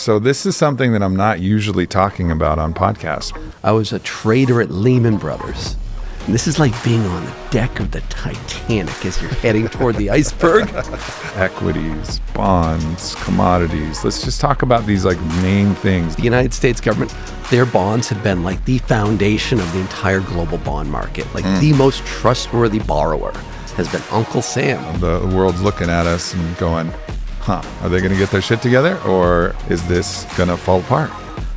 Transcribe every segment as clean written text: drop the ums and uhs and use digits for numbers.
So this is something that I'm not usually talking about on podcasts. I was a trader at Lehman Brothers. And this is like being on the deck of the Titanic as you're heading toward the iceberg. Equities, bonds, commodities. Let's just talk about these like main things. The United States government, their bonds have been like the foundation of the entire global bond market. Like the most trustworthy borrower has been Uncle Sam. The world's looking at us and going, are they going to get their shit together, or is this going to fall apart?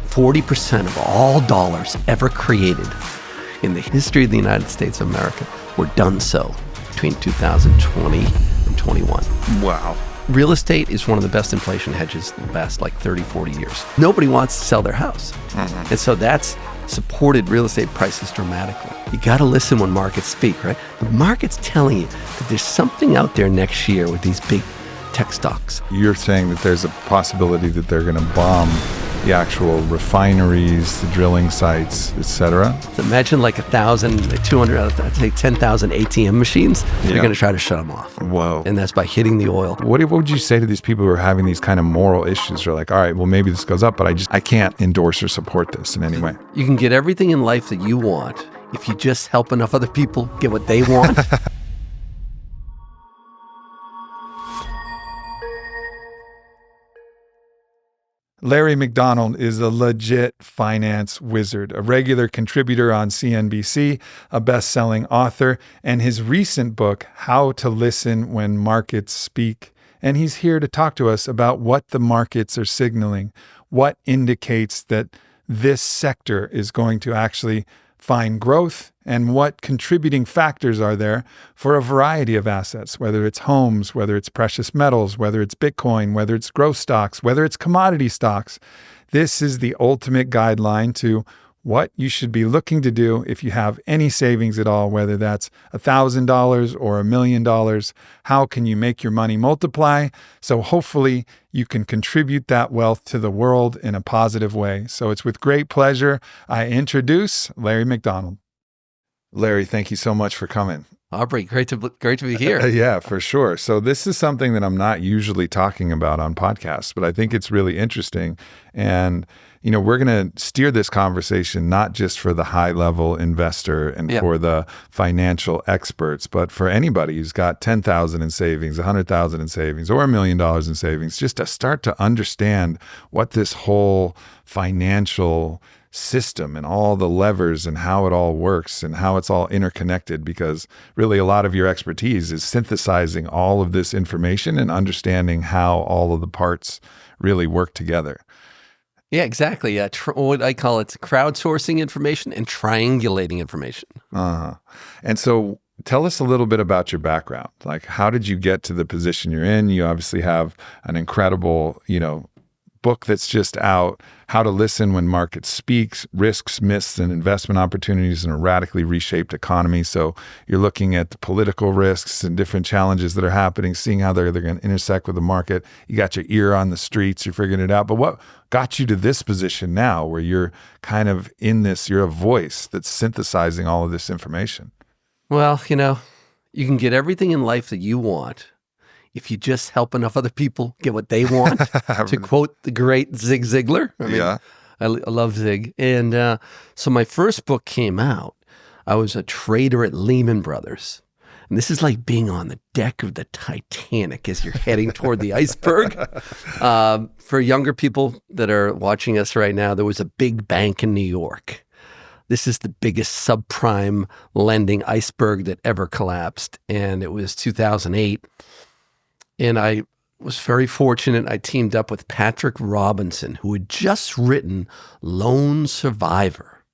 40% of all dollars ever created in the history of the United States of America were done so between 2020 and 21. Wow. Real estate is one of the best inflation hedges in the past like 30, 40 years. Nobody wants to sell their house. And so that's supported real estate prices dramatically. You got to listen when markets speak, right? The market's telling you that there's something out there next year with these big tech stocks. You're saying that there's a possibility that they're going to bomb the actual refineries, the drilling sites, etc. So imagine like 1,000, 200, I'd say 10,000 ATM machines. They're going to try to shut them off. Whoa. And that's by hitting the oil. What would you say to these people who are having these kind of moral issues? They're like, all right, well, maybe this goes up, but I can't endorse or support this in any way. You can get everything in life that you want if you just help enough other people get what they want. Larry McDonald is a legit finance wizard, a regular contributor on CNBC, a best-selling author, and his recent book, How to Listen When Markets Speak. And he's here to talk to us about what the markets are signaling, what indicates that this sector is going to actually find growth, and what contributing factors are there for a variety of assets, whether it's homes, whether it's precious metals, whether it's Bitcoin, whether it's growth stocks, whether it's commodity stocks. This is the ultimate guideline to what you should be looking to do if you have any savings at all, whether that's $1,000 or $1 million. How can you make your money multiply? So hopefully you can contribute that wealth to the world in a positive way. So it's with great pleasure I introduce Larry McDonald. Larry, thank you so much for coming. Aubrey, great to be here. Yeah, for sure. So this is something that I'm not usually talking about on podcasts, but I think it's really interesting. And, you know, we're going to steer this conversation not just for the high-level investor and for the financial experts, but for anybody who's got $10,000 in savings, $100,000 in savings, or $1 million in savings, just to start to understand what this whole financial system and all the levers and how it all works and how it's all interconnected, because really a lot of your expertise is synthesizing all of this information and understanding how all of the parts really work together. Yeah, exactly. What I call it crowdsourcing information and triangulating information. And so tell us a little bit about your background. Like, how did you get to the position you're in? You obviously have an incredible, book that's just out, How to Listen When Markets Speaks, Risks, Myths, and Investment Opportunities in a Radically Reshaped Economy. So you're looking at the political risks and different challenges that are happening, seeing how they're going to intersect with the market. You got your ear on the streets, you're figuring it out. But what got you to this position now where you're kind of in this, you're a voice that's synthesizing all of this information? Well, you can get everything in life that you want if you just help enough other people get what they want, to quote the great Zig Ziglar. I love Zig. And so my first book came out. I was a trader at Lehman Brothers. And this is like being on the deck of the Titanic as you're heading toward the iceberg. For younger people that are watching us right now, there was a big bank in New York. This is the biggest subprime lending iceberg that ever collapsed. And it was 2008. And I was very fortunate. I teamed up with Patrick Robinson, who had just written Lone Survivor,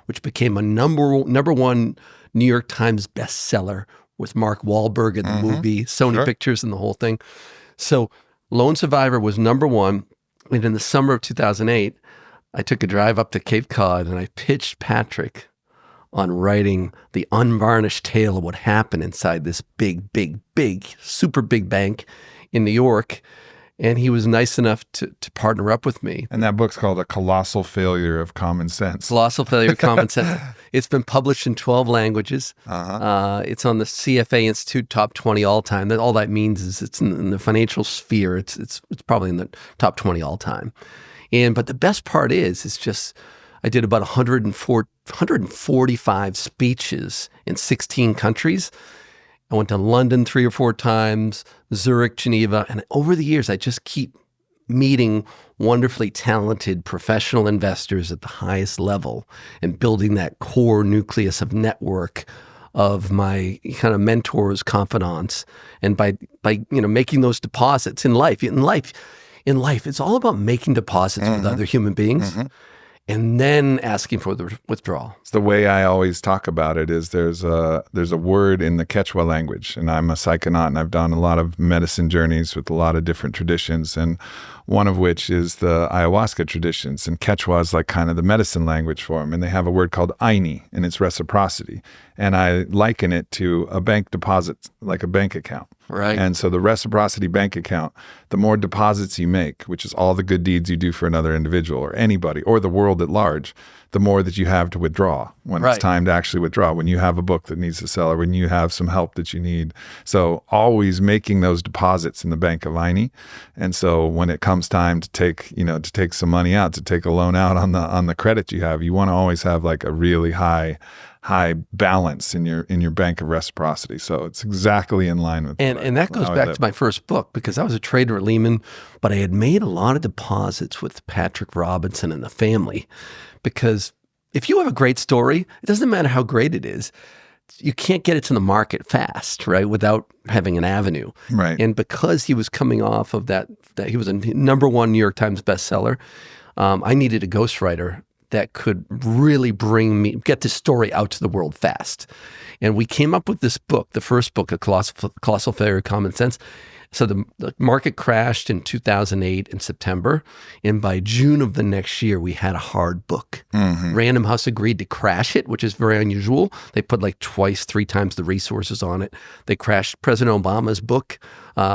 which became a number one New York Times bestseller with Mark Wahlberg in the movie, Sony Pictures and the whole thing. So Lone Survivor was number one. And in the summer of 2008, I took a drive up to Cape Cod and I pitched Patrick on writing the unvarnished tale of what happened inside this big, super big bank in New York. And he was nice enough to partner up with me. And that book's called A Colossal Failure of Common Sense. Colossal Failure of Common Sense. It's been published in 12 languages. It's on the CFA Institute top 20 all time. All that means is it's in the financial sphere. It's probably in the top 20 all time. But the best part is just I did about 145 speeches in 16 countries. I went to London 3 or 4 times, Zurich, Geneva, and over the years I just keep meeting wonderfully talented professional investors at the highest level and building that core nucleus of network of my kind of mentors, confidants, and by making those deposits in life, it's all about making deposits with other human beings. And then asking for the withdrawal. It's the way I always talk about it is there's a word in the Quechua language, and I'm a psychonaut, and I've done a lot of medicine journeys with a lot of different traditions, and one of which is the ayahuasca traditions, and Quechua is like kind of the medicine language for them, and they have a word called aini, and it's reciprocity, and I liken it to a bank deposit, like a bank account. Right. And so the reciprocity bank account, the more deposits you make, which is all the good deeds you do for another individual or anybody or the world at large, the more that you have to withdraw when it's time to actually withdraw, when you have a book that needs to sell or when you have some help that you need. So always making those deposits in the bank of Aini. And so when it comes time to take some money out, to take a loan out on the credit you have, you want to always have like a really high balance in your bank of reciprocity. So it's exactly in line with and that goes back to my first book, because I was a trader at Lehman, but I had made a lot of deposits with Patrick Robinson and the family, because if you have a great story, it doesn't matter how great it is, you can't get it to the market fast, right, without having an avenue. Right. And because he was coming off of that he was a #1 New York Times bestseller, I needed a ghostwriter that could really get this story out to the world fast. And we came up with this book, the first book, A Colossal Failure of Common Sense. So the market crashed in 2008 in September. And by June of the next year, we had a hard book. Random House agreed to crash it, which is very unusual. They put like 3 times the resources on it. They crashed President Obama's book.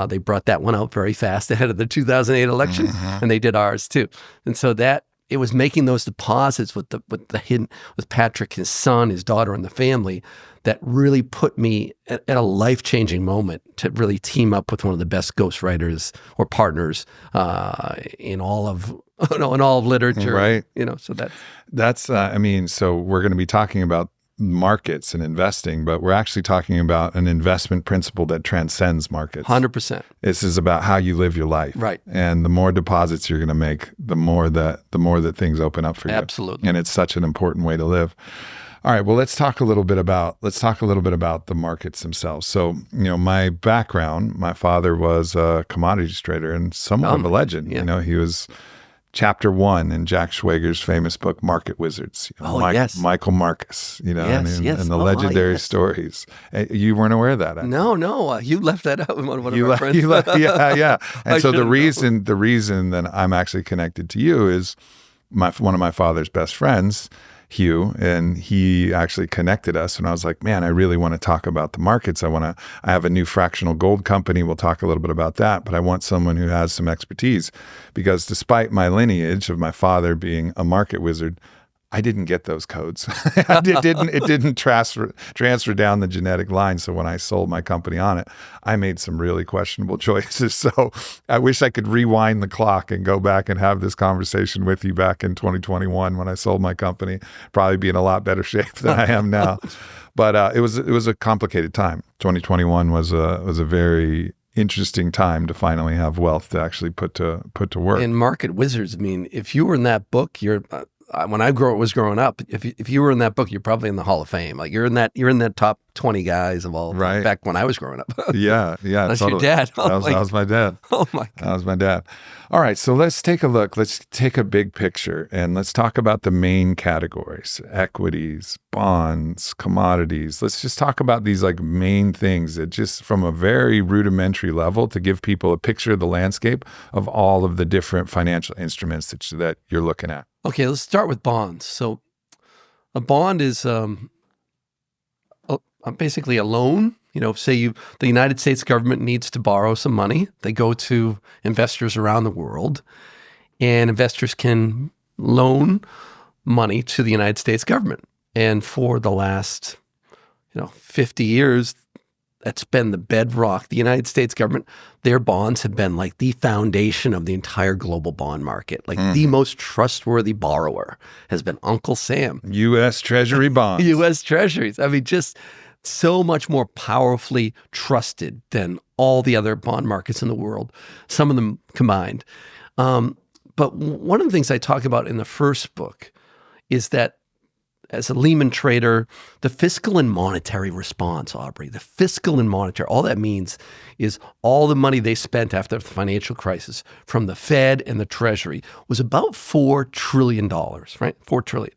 They brought that one out very fast ahead of the 2008 election. And they did ours too. And so it was making those deposits with Patrick, his son, his daughter, and the family that really put me at a life-changing moment to really team up with one of the best ghostwriters or partners in all of literature. Right. So that's so we're going to be talking about markets and investing, but we're actually talking about an investment principle that transcends markets. 100%. This is about how you live your life. Right. And the more deposits you're going to make, the more that things open up for you. Absolutely. And it's such an important way to live. All right, well, let's talk a little bit about the markets themselves. So, my background, my father was a commodities trader and somewhat of a legend. Yeah. He was Chapter 1 in Jack Schwager's famous book, Market Wizards. Yes. Michael Marcus, and the legendary stories. You weren't aware of that? No. You left that out with one of our friends. Yeah. And so the reason that I'm actually connected to you is one of my father's best friends, Hugh, and he actually connected us, and I was like, man, I really want to talk about the markets. I have a new fractional gold company. We'll talk a little bit about that, but I want someone who has some expertise, because despite my lineage of my father being a market wizard, I didn't get those codes. It didn't transfer down the genetic line. So when I sold my company on it, I made some really questionable choices. So I wish I could rewind the clock and go back and have this conversation with you back in 2021 when I sold my company. Probably be in a lot better shape than I am now. But it was a complicated time. 2021 was a very interesting time to finally have wealth to actually put to work. And Market Wizards, if you were in that book, when I was growing up, if you were in that book, you're probably in the Hall of Fame. Like you're in that top 20 guys of all right. back when I was growing up. Yeah. That's totally. your dad. That was my dad. Oh my God. That was my dad. All right, so let's take a look. Let's take a big picture and let's talk about the main categories: equities, bonds, commodities. Let's just talk about these like main things that just from a very rudimentary level to give people a picture of the landscape of all of the different financial instruments that you're looking at. Okay, let's start with bonds. So a bond is basically a loan. Say the United States government needs to borrow some money. They go to investors around the world, and investors can loan money to the United States government. And for the last 50 years, That's been the bedrock. The United States government, their bonds have been like the foundation of the entire global bond market. Like the most trustworthy borrower has been Uncle Sam. U.S. Treasury bonds. U.S. Treasuries. I mean, just so much more powerfully trusted than all the other bond markets in the world, some of them combined. But one of the things I talk about in the first book is that as a Lehman trader, the fiscal and monetary response, Aubrey, the fiscal and monetary, all that means is all the money they spent after the financial crisis from the Fed and the Treasury was about $4 trillion, right? $4 trillion.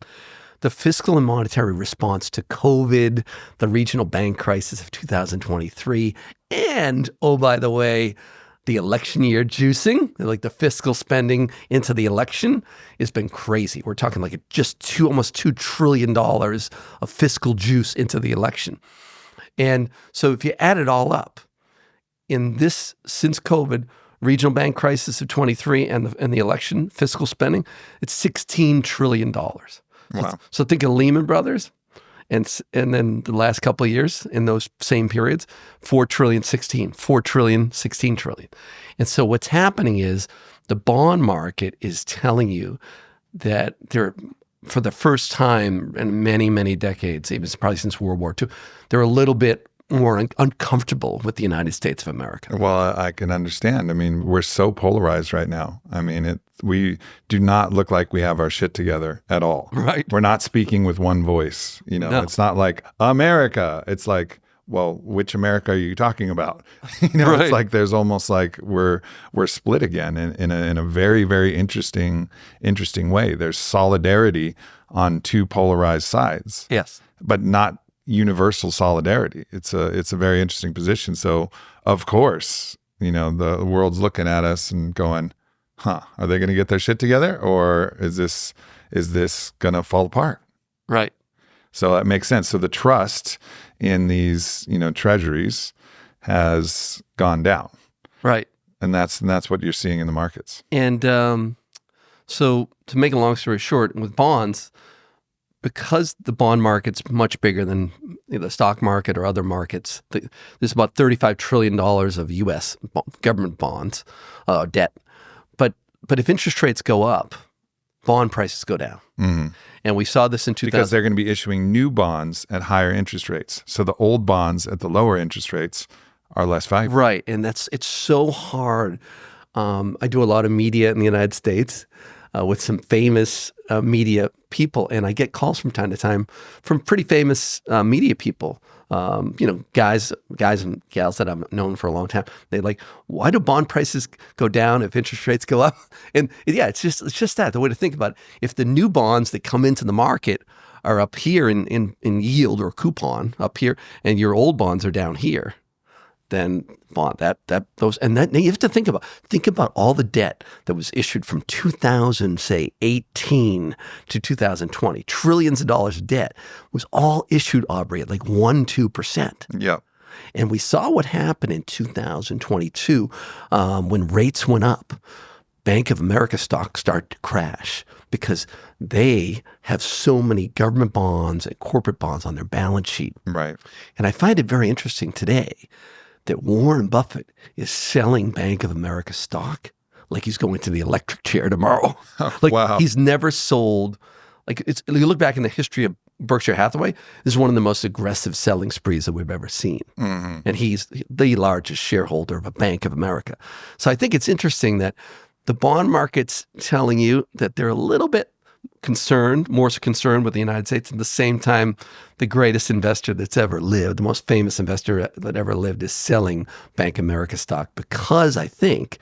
The fiscal and monetary response to COVID, the regional bank crisis of 2023, and, oh, by the way, the election year juicing, like the fiscal spending into the election, has been crazy. We're talking like almost $2 trillion of fiscal juice into the election. And so if you add it all up, since COVID, regional bank crisis of 23 and the election, fiscal spending, it's $16 trillion. Wow. So think of Lehman Brothers. And then the last couple of years in those same periods, 4 trillion, 16, 4 trillion, 16 trillion. And so what's happening is the bond market is telling you that for the first time in many, many decades, even probably since World War II, they're a little bit more uncomfortable with the United States of America. Well, I can understand. I mean, we're so polarized right now. I mean, we do not look like we have our shit together at all. Right. We're not speaking with one voice. No. It's not like America. It's like, well, which America are you talking about? Right. It's like there's almost like we're split again in a very, very interesting way. There's solidarity on two polarized sides. Yes. But not universal solidarity. It's a very interesting position. So of course, the world's looking at us and going, are they going to get their shit together, or is this going to fall apart? Right. So that makes sense. So the trust in these, treasuries has gone down. Right. And that's what you're seeing in the markets. And so to make a long story short, with bonds, because the bond market's much bigger than the stock market or other markets, there's about $35 trillion of U.S. government bonds, debt. But if interest rates go up, bond prices go down. Mm-hmm. And we saw this in 2000. Because they're going to be issuing new bonds at higher interest rates. So the old bonds at the lower interest rates are less valuable. Right. And it's so hard. I do a lot of media in the United States with some famous media people, and I get calls from time to time from pretty famous media people, guys and gals that I've known for a long time. They're like, why do bond prices go down if interest rates go up? And yeah, it's just that, the way to think about it. If the new bonds that come into the market are up here in yield or coupon up here, and your old bonds are down here, then bond and then you have to think about all the debt that was issued from 2018 to 2020. Trillions of dollars of debt was all issued, Aubrey, at like 1-2%. Yeah. And we saw what happened in 2022 when rates went up. Bank of America stocks started to crash because they have so many government bonds and corporate bonds on their balance sheet. Right. And I find it very interesting today that Warren Buffett is selling Bank of America stock like he's going to the electric chair tomorrow. Wow. He's never sold. You look back in the history of Berkshire Hathaway, this is one of the most aggressive selling sprees that we've ever seen. Mm-hmm. And he's the largest shareholder of a Bank of America. So I think it's interesting that the bond market's telling you that they're a little bit more concerned with the United States. At the same time, the greatest investor that's ever lived, the most famous investor that ever lived, is selling Bank of America stock because of Bank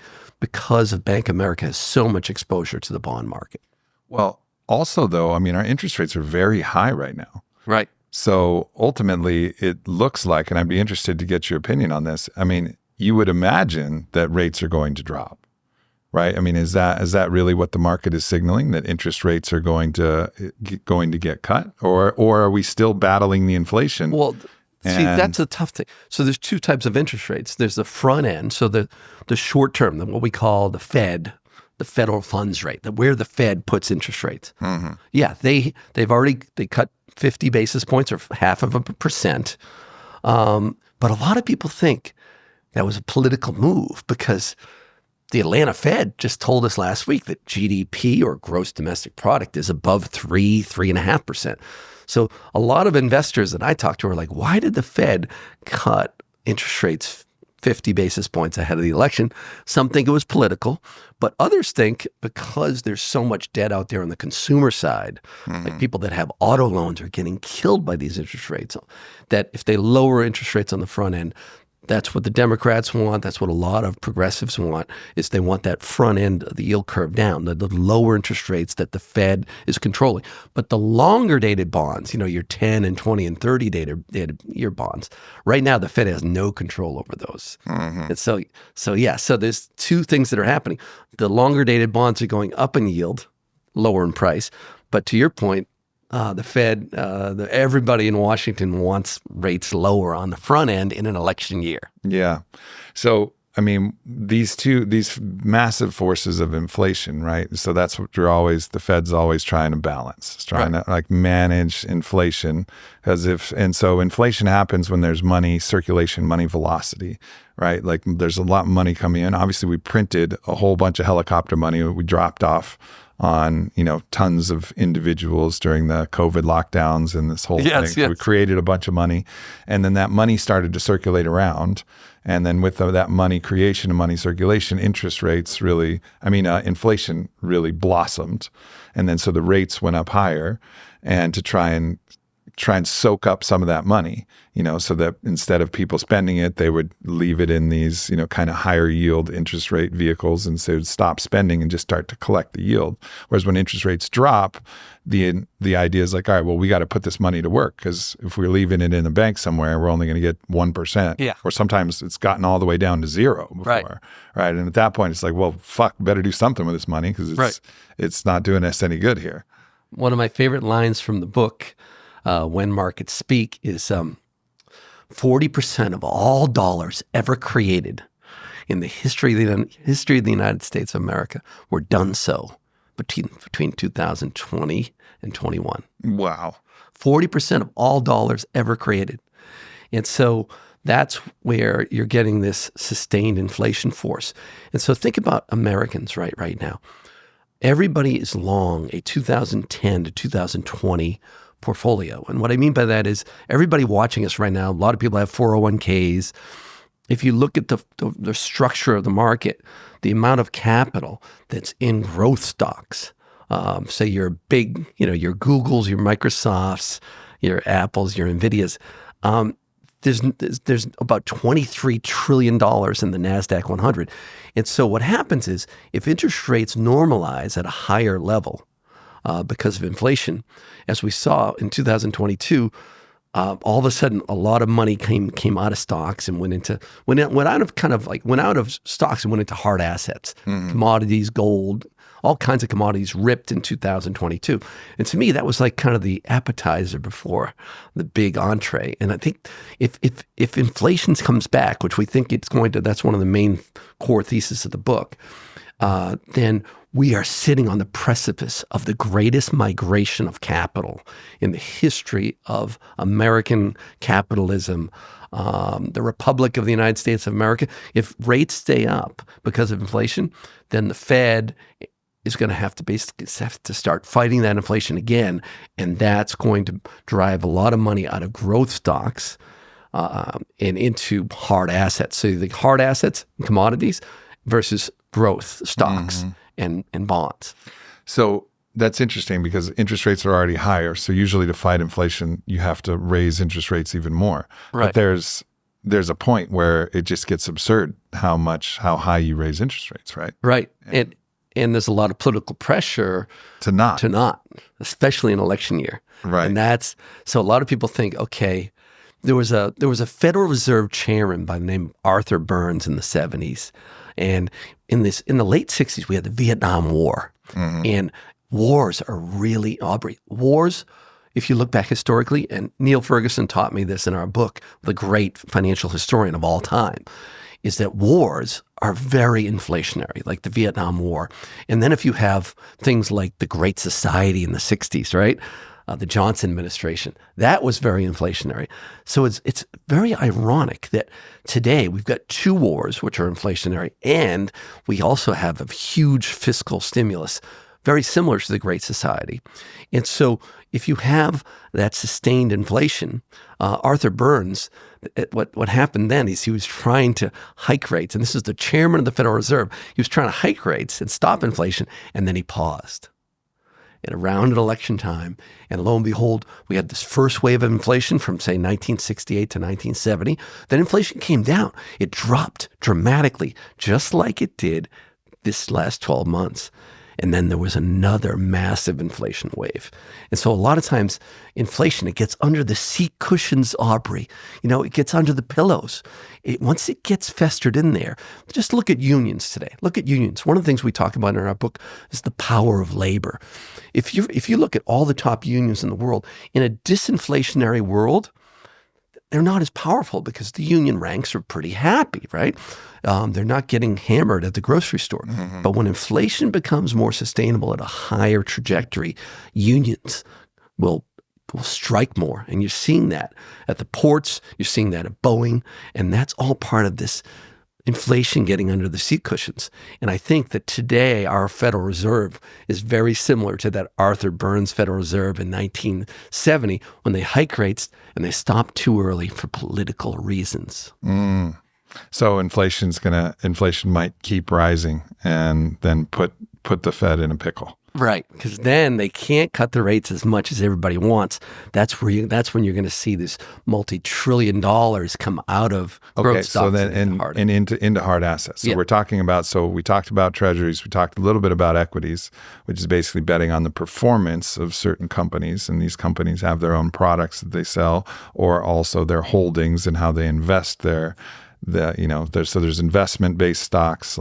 of America has so much exposure to the bond market. Well, also though, I mean, our interest rates are very high right now. Right. So ultimately it looks like, and I'd be interested to get your opinion on this, I mean, you would imagine that rates are going to drop. Right? I mean, is that really what the market is signaling, that interest rates are going to get cut, or are we still battling the inflation? Well, see, that's a tough thing. So there's two types of interest rates. There's the front end, so the short term, what we call the Fed, the federal funds rate, where the Fed puts interest rates. Mm-hmm. Yeah, they cut 50 basis points or 0.5%. But But a lot of people think that was a political move because the Atlanta Fed just told us last week that GDP, or gross domestic product, is above 3.5%. So a lot of investors that I talk to are like, why did the Fed cut interest rates 50 basis points ahead of the election? Some think it was political, but others think because there's so much debt out there on the consumer side, like people that have auto loans are getting killed by these interest rates, that if they lower interest rates on the front end, that's what the Democrats want. That's what a lot of progressives want, is they want that front end of the yield curve down, the lower interest rates that the Fed is controlling. But the longer dated bonds, your 10 and 20 and 30 dated year bonds, right now the Fed has no control over those. And so there's two things that are happening. The longer dated bonds are going up in yield, lower in price. But to your point, the Fed, everybody in Washington wants rates lower on the front end in an election year. Yeah. So, I mean, these massive forces of inflation, right? So that's what the Fed's always trying to balance. It's trying to manage inflation, so inflation happens when there's money circulation, money velocity, right? Like there's a lot of money coming in. Obviously, we printed a whole bunch of helicopter money. We dropped off on, tons of individuals during the COVID lockdowns and this whole thing. Yes. We created a bunch of money, and then that money started to circulate around. And then with that money creation and money circulation, inflation really blossomed. And then so the rates went up higher, and to try and soak up some of that money, so that instead of people spending it, they would leave it in these, kind of higher yield interest rate vehicles, and so they would stop spending and just start to collect the yield. Whereas when interest rates drop, the idea is like, all right, well, we got to put this money to work, because if we're leaving it in a bank somewhere, we're only going to get 1%. Yeah. Or sometimes it's gotten all the way down to zero before. Right. And at that point, it's like, well, fuck, better do something with this money, because it's not doing us any good here. One of my favorite lines from the book, When Markets Speak, is 40% of all dollars ever created in the history of the United States of America were done so between 2020 and 21. Wow. 40% of all dollars ever created. And so that's where you're getting this sustained inflation force. And so think about Americans right now. Everybody is long a 2010 to 2020 portfolio. And what I mean by that is everybody watching us right now, a lot of people have 401ks. If you look at the structure of the market, the amount of capital that's in growth stocks, say your big, your Googles, your Microsofts, your Apples, your Nvidias, there's about $23 trillion in the NASDAQ 100. And so what happens is if interest rates normalize at a higher level, because of inflation, as we saw in 2022, all of a sudden a lot of money came out of stocks and went out of stocks and went into hard assets, commodities, gold, all kinds of commodities ripped in 2022. And to me, that was like kind of the appetizer before the big entree. And I think if inflation comes back, which we think it's going to, that's one of the main core theses of the book, then we are sitting on the precipice of the greatest migration of capital in the history of American capitalism, the Republic of the United States of America. If rates stay up because of inflation, then the Fed is going to have to start fighting that inflation again, and that's going to drive a lot of money out of growth stocks and into hard assets. So the hard assets, commodities, versus growth stocks and bonds. So that's interesting because interest rates are already higher. So usually to fight inflation, you have to raise interest rates even more. Right. But there's a point where it just gets absurd how high you raise interest rates, right? Right. And there's a lot of political pressure to not, especially in election year. Right. And so a lot of people think, okay, there was a Federal Reserve chairman by the name of Arthur Burns in the 70s. And in the late 60s, we had the Vietnam War. And wars are really, Aubrey, if you look back historically, and Neil Ferguson taught me this in our book, the great financial historian of all time, is that wars are very inflationary, like the Vietnam War. And then if you have things like the Great Society in the 60s, right? the Johnson administration. That was very inflationary. So it's very ironic that today we've got two wars which are inflationary, and we also have a huge fiscal stimulus, very similar to the Great Society. And so if you have that sustained inflation, Arthur Burns, what happened then is he was trying to hike rates, and this is the chairman of the Federal Reserve. He was trying to hike rates and stop inflation, and then he paused. And around at election time, and lo and behold, we had this first wave of inflation from, say, 1968 to 1970. Then inflation came down. It dropped dramatically, just like it did this last 12 months. And then there was another massive inflation wave. And so a lot of times inflation, it gets under the seat cushions, Aubrey. It gets under the pillows. Once it gets festered in there, just look at unions today. Look at unions. One of the things we talk about in our book is the power of labor. If you look at all the top unions in the world, in a disinflationary world, they're not as powerful because the union ranks are pretty happy, right? They're not getting hammered at the grocery store. Mm-hmm. But when inflation becomes more sustainable at a higher trajectory, unions will strike more. And you're seeing that at the ports, you're seeing that at Boeing, and that's all part of this inflation getting under the seat cushions. And I think that today our Federal Reserve is very similar to that Arthur Burns Federal Reserve in 1970 when they hike rates and they stopped too early for political reasons. So inflation might keep rising and then put the Fed in a pickle. Right, because then they can't cut the rates as much as everybody wants. That's when you're going to see this multi-trillion dollars come out of growth stocks. So then and into hard assets. So we're talking about. So we talked about treasuries. We talked a little bit about equities, which is basically betting on the performance of certain companies, and these companies have their own products that they sell, or also their holdings and how they invest so there's investment-based stocks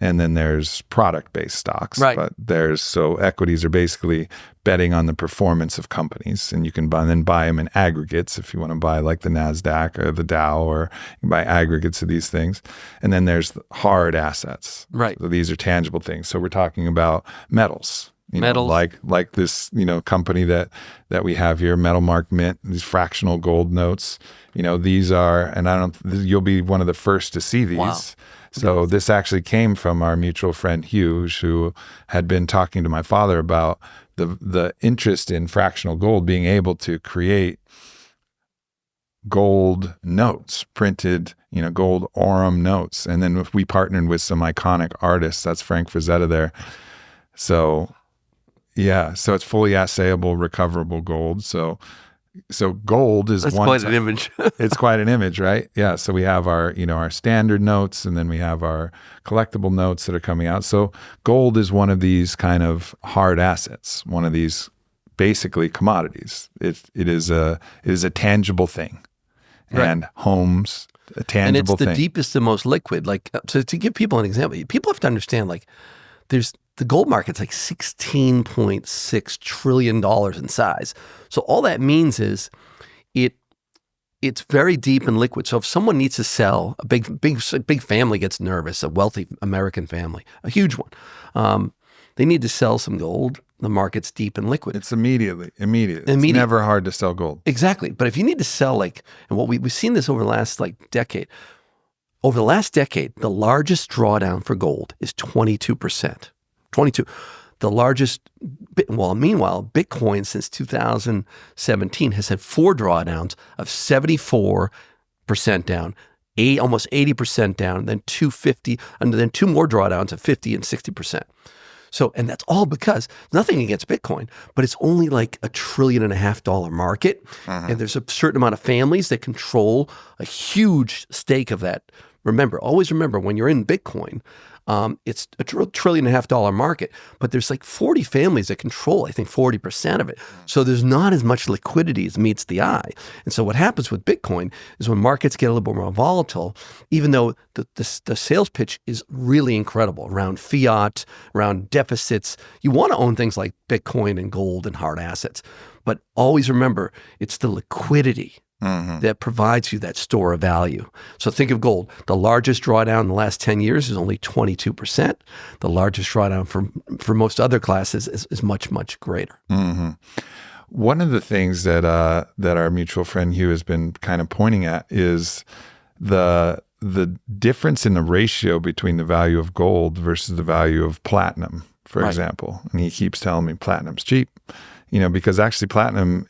and then there's product-based stocks. Right. But so equities are basically betting on the performance of companies, and you can buy them in aggregates if you want to buy like the NASDAQ or the Dow, or you can buy aggregates of these things. And then there's the hard assets. Right. So these are tangible things. So we're talking about metals. Like this, company that we have here, Metal Mark Mint, these fractional gold notes. These are, and you'll be one of the first to see these. Wow. So this actually came from our mutual friend Hughes, who had been talking to my father about the interest in fractional gold, being able to create gold notes, printed, gold Aurum notes. And then we partnered with some iconic artists. That's Frank Frazetta there. So it's fully assayable, recoverable gold. So gold is That's quite an image. It's quite an image, right? Yeah. So we have our standard notes, and then we have our collectible notes that are coming out. So gold is one of these kind of hard assets, one of these basically commodities. It is a tangible thing, right. And homes, a tangible thing. And it's the deepest and most liquid. To give people an example, people have to understand, the gold market's like $16.6 trillion in size. So all that means is it's very deep and liquid. So if someone needs to sell, a big family gets nervous, a wealthy American family, a huge one, they need to sell some gold. The market's deep and liquid. It's immediate. It's never hard to sell gold. Exactly. But if you need to sell and what we've seen this over the last decade. Over the last decade, the largest drawdown for gold is 22%. 22. The largest, meanwhile, Bitcoin since 2017 has had 4 drawdowns of 74% down, almost 80% down, then 250, and then 2 more drawdowns of 50 and 60%. So, and that's all because nothing against Bitcoin, but it's only like $1.5 trillion market. And there's a certain amount of families that control a huge stake of that. Always remember when you're in Bitcoin, it's a $1.5 trillion market, but there's like 40 families that control, I think, 40% of it. So there's not as much liquidity as meets the eye. And so what happens with Bitcoin is when markets get a little bit more volatile, even though the sales pitch is really incredible around fiat, around deficits, you want to own things like Bitcoin and gold and hard assets. But always remember, it's the liquidity that provides you that store of value. So think of gold. The largest drawdown in the last 10 years is only 22%. The largest drawdown for most other classes is much, much greater. One of the things that our mutual friend Hugh has been kind of pointing at is the difference in the ratio between the value of gold versus the value of platinum, for example. And he keeps telling me platinum's cheap, because actually platinum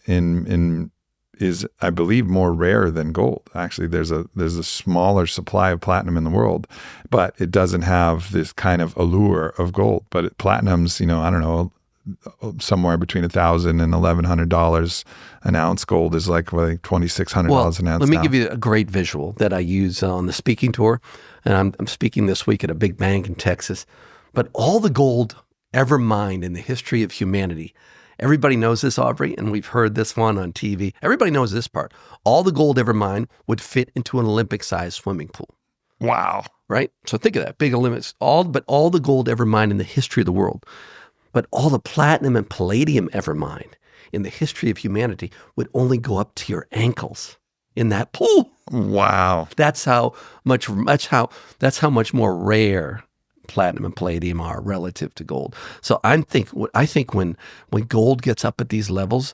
is, I believe, more rare than gold. Actually, there's a smaller supply of platinum in the world, but it doesn't have this kind of allure of gold. But platinum's, I don't know, somewhere between $1,000 and $1,100 an ounce. Gold is like $2,600 an ounce. Let me give you a great visual that I use on the speaking tour, and I'm speaking this week at a big bank in Texas. But all the gold ever mined in the history of humanity. Everybody knows this, Aubrey, and we've heard this one on TV. Everybody knows this part. All the gold ever mined would fit into an Olympic-sized swimming pool. Wow. Right? So think of that, big Olympics. All the gold ever mined in the history of the world, but all the platinum and palladium ever mined in the history of humanity would only go up to your ankles in that pool. Wow. That's how much more rare platinum and palladium are relative to gold. So I think when gold gets up at these levels,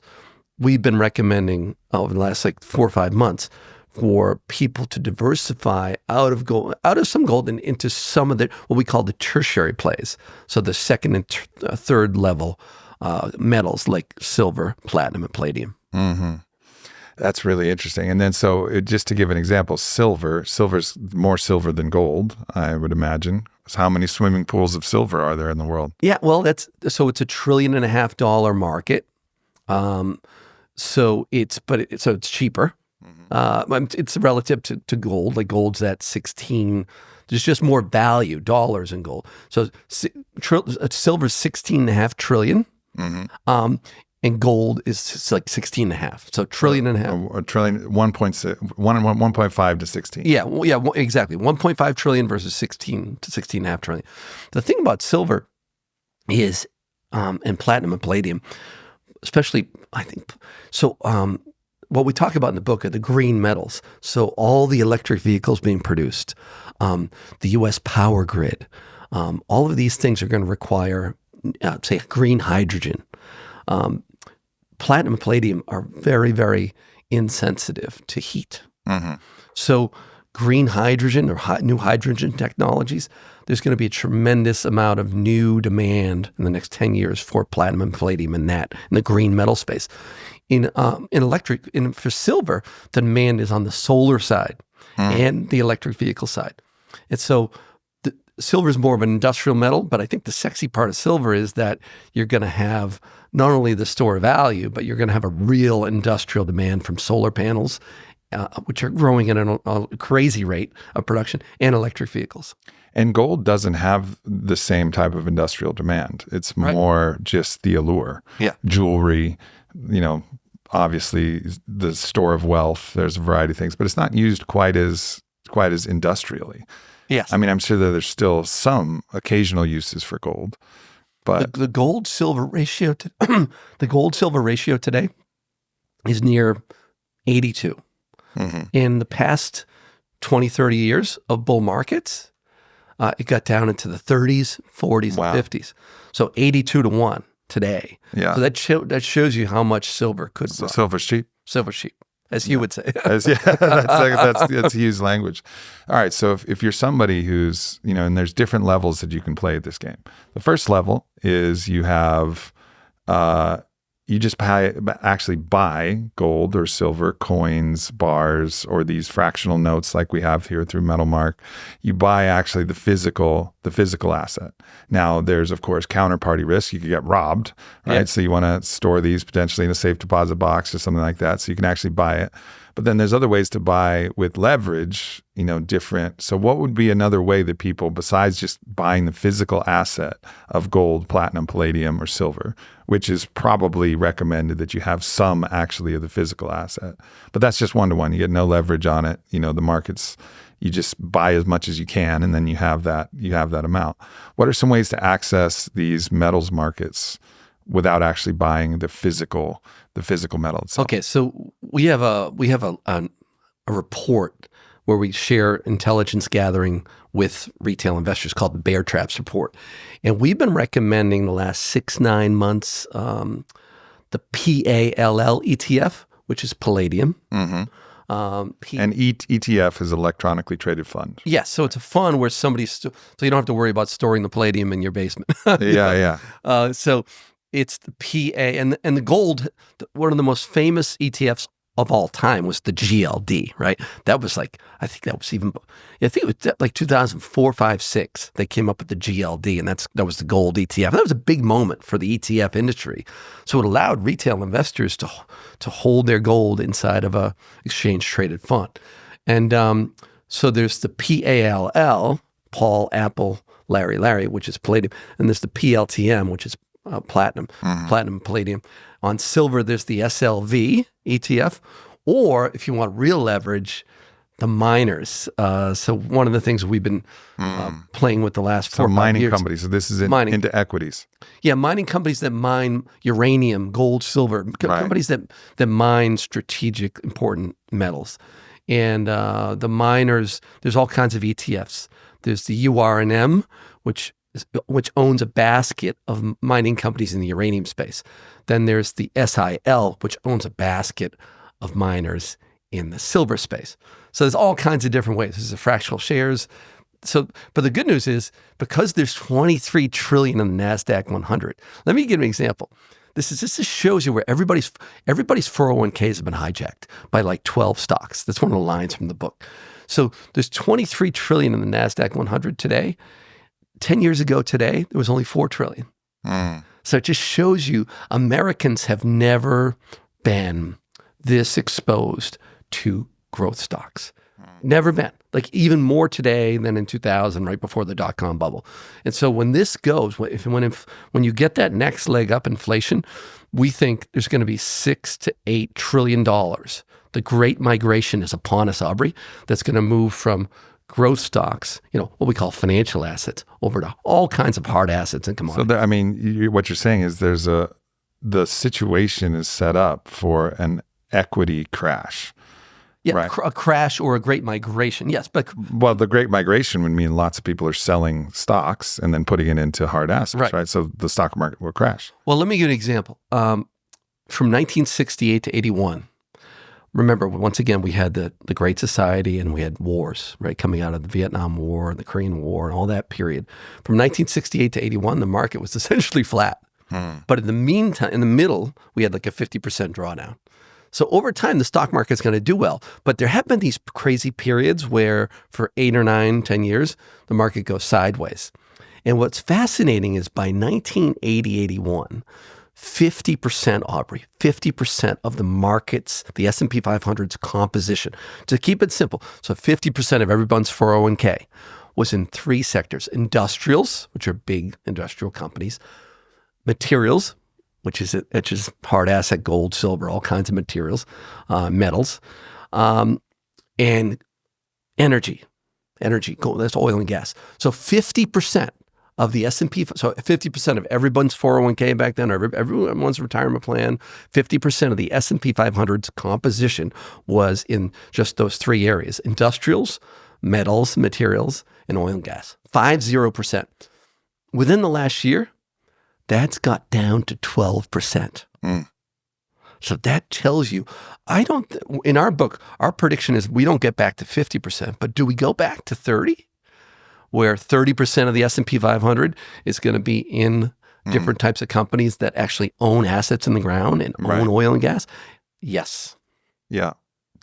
we've been recommending over the last 4 or 5 months for people to diversify out of some gold and into some of what we call the tertiary plays. So the second and third level metals like silver, platinum, and palladium. That's really interesting. And then just to give an example, silver's more silver than gold, I would imagine. So how many swimming pools of silver are there in the world? Yeah, well, it's $1.5 trillion market. So it's cheaper. It's relative to gold. Like gold's at 16. There's just more value, dollars in gold. So silver's 16.5 trillion. And gold is like 16.5. So trillion and a half. A trillion, 1.5 to 16. Yeah, exactly. 1.5 trillion versus 16 to 16.5 trillion. The thing about silver is, and platinum and palladium, especially, I think, so what we talk about in the book are the green metals. So all the electric vehicles being produced, the U.S. power grid, all of these things are going to require, say, green hydrogen. Platinum and palladium are very, very insensitive to heat. So green hydrogen or new hydrogen technologies, there's going to be a tremendous amount of new demand in the next 10 years for platinum and palladium in the green metal space. For silver, the demand is on the solar side and the electric vehicle side. And so silver is more of an industrial metal, but I think the sexy part of silver is that you're going to have not only the store of value, but you're going to have a real industrial demand from solar panels, which are growing at a crazy rate of production, and electric vehicles. And gold doesn't have the same type of industrial demand. It's more just the allure. Yeah. Jewelry, obviously the store of wealth. There's a variety of things, but it's not used quite as industrially. Yes. I mean, I'm sure that there's still some occasional uses for gold, but the gold silver ratio today is near 82. In the past 20, 30 years of bull markets, it got down into the 30s, 40s, and 50s. So 82 to 1 today. Yeah. So that shows you how much silver could run. Silver's cheap. Silver's cheap, as you would say. That's Hugh's language. All right, so if you're somebody who's, and there's different levels that you can play at this game. The first level is you have, you just actually buy gold or silver coins, bars, or these fractional notes like we have here through MetalMark. You buy actually the physical asset. Now, there's, of course, counterparty risk. You could get robbed, right? Yeah. So you want to store these potentially in a safe deposit box or something like that, so you can actually buy it. But then there's other ways to buy with leverage, different. So what would be another way that people, besides just buying the physical asset of gold, platinum, palladium, or silver, which is probably recommended that you have some actually of the physical asset, but that's just one-to-one. You get no leverage on it. The markets, you just buy as much as you can, and then you have that amount. What are some ways to access these metals markets without actually buying the physical metal itself. Okay, so we have a report where we share intelligence gathering with retail investors called the Bear Traps Report. And we've been recommending the last 6-9 months the PALL ETF, which is palladium. Mm-hmm. And ETF is electronically traded fund. Yes, so it's a fund where so you don't have to worry about storing the palladium in your basement. Yeah. So it's the PA, and the gold, one of the most famous ETFs of all time was the GLD, right? That was like, I think it was like 2004, 5, 6. They came up with the GLD, and that was the gold ETF. That was a big moment for the ETF industry. So it allowed retail investors to hold their gold inside of a exchange traded fund. And so there's the PALL, Paul, Apple, Larry, which is palladium, and there's the PLTM, which is platinum, palladium. On silver, there's the SLV ETF, or if you want real leverage, the miners. So one of the things we've been playing with the last 4 or 5 years. Mining companies. So this is into equities. Yeah, mining companies that mine uranium, gold, silver, companies that mine strategic, important metals. And the miners, there's all kinds of ETFs. There's the URNM, which owns a basket of mining companies in the uranium space. Then there's the SIL, which owns a basket of miners in the silver space. So there's all kinds of different ways. There's the fractional shares. So, but the good news is, because there's 23 trillion in the NASDAQ 100. Let me give an example. This just shows you where everybody's 401ks have been hijacked by like 12 stocks. That's one of the lines from the book. So there's 23 trillion in the NASDAQ 100 today. 10 years ago today, there was only 4 trillion. So it just shows you Americans have never been this exposed to growth stocks. Never been. Like even more today than in 2000, right before the dot-com bubble. And so when this goes, when you get that next leg up inflation, we think there's going to be $6 to $8 trillion. The great migration is upon us, Aubrey. That's going to move from growth stocks, what we call financial assets, over to all kinds of hard assets and commodities. So, what you're saying is the situation is set up for an equity crash. Yeah, right? A crash or a great migration. Yes, but the great migration would mean lots of people are selling stocks and then putting it into hard assets, right? So the stock market will crash. Well, let me give you an example. From 1968 to 81. Remember, once again, we had the Great Society and we had wars, right, coming out of the Vietnam War and the Korean War and all that period. From 1968 to 81, the market was essentially flat. But in the meantime, in the middle, we had like a 50% drawdown. So over time, the stock market's going to do well. But there have been these crazy periods where for 8 or 9, 10 years, the market goes sideways. And what's fascinating is by 1980, 81, 50%, Aubrey, 50% of the market's, the S&P 500's composition. To keep it simple, so 50% of everyone's 401k was in 3 sectors: industrials, which are big industrial companies; materials, which is hard asset, gold, silver, all kinds of materials, metals, and energy, gold, that's oil and gas. So 50% of the S&P, so 50% of everyone's 401k back then, or everyone's retirement plan, 50% of the S&P 500's composition was in just those 3 areas: industrials, metals, materials, and oil and gas. 50%. Within the last year, that's got down to 12%. So that tells you, in our book, our prediction is we don't get back to 50%, but do we go back to 30? Where 30% of the S&P 500 is going to be in different types of companies that actually own assets in the ground and own oil and gas? Yes. Yeah,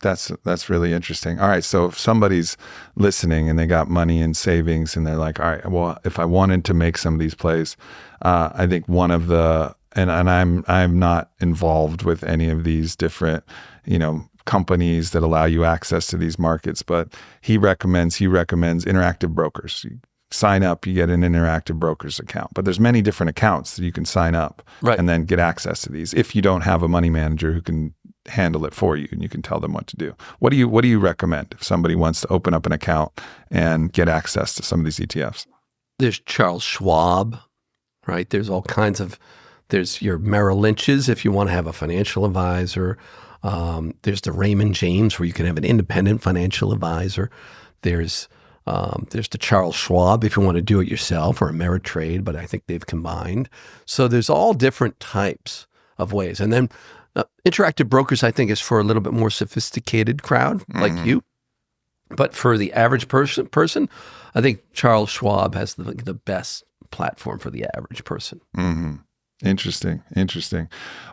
that's really interesting. All right, so if somebody's listening and they got money in savings and they're like, all right, well, if I wanted to make some of these plays, I think one of the, and I'm not involved with any of these different, companies that allow you access to these markets, but he recommends interactive brokers. You sign up, you get an interactive broker's account, but there's many different accounts that you can sign up and then get access to these if you don't have a money manager who can handle it for you and you can tell them what to do. What do you recommend if somebody wants to open up an account and get access to some of these ETFs? There's Charles Schwab, right? There's all kinds of There's your Merrill Lynch's if you want to have a financial advisor. There's the Raymond James where you can have an independent financial advisor. There's the Charles Schwab if you want to do it yourself, or Ameritrade, but I think they've combined. So there's all different types of ways. And then Interactive Brokers, I think, is for a little bit more sophisticated crowd like you. But for the average person, I think Charles Schwab has the best platform for the average person. Mm-hmm. Interesting.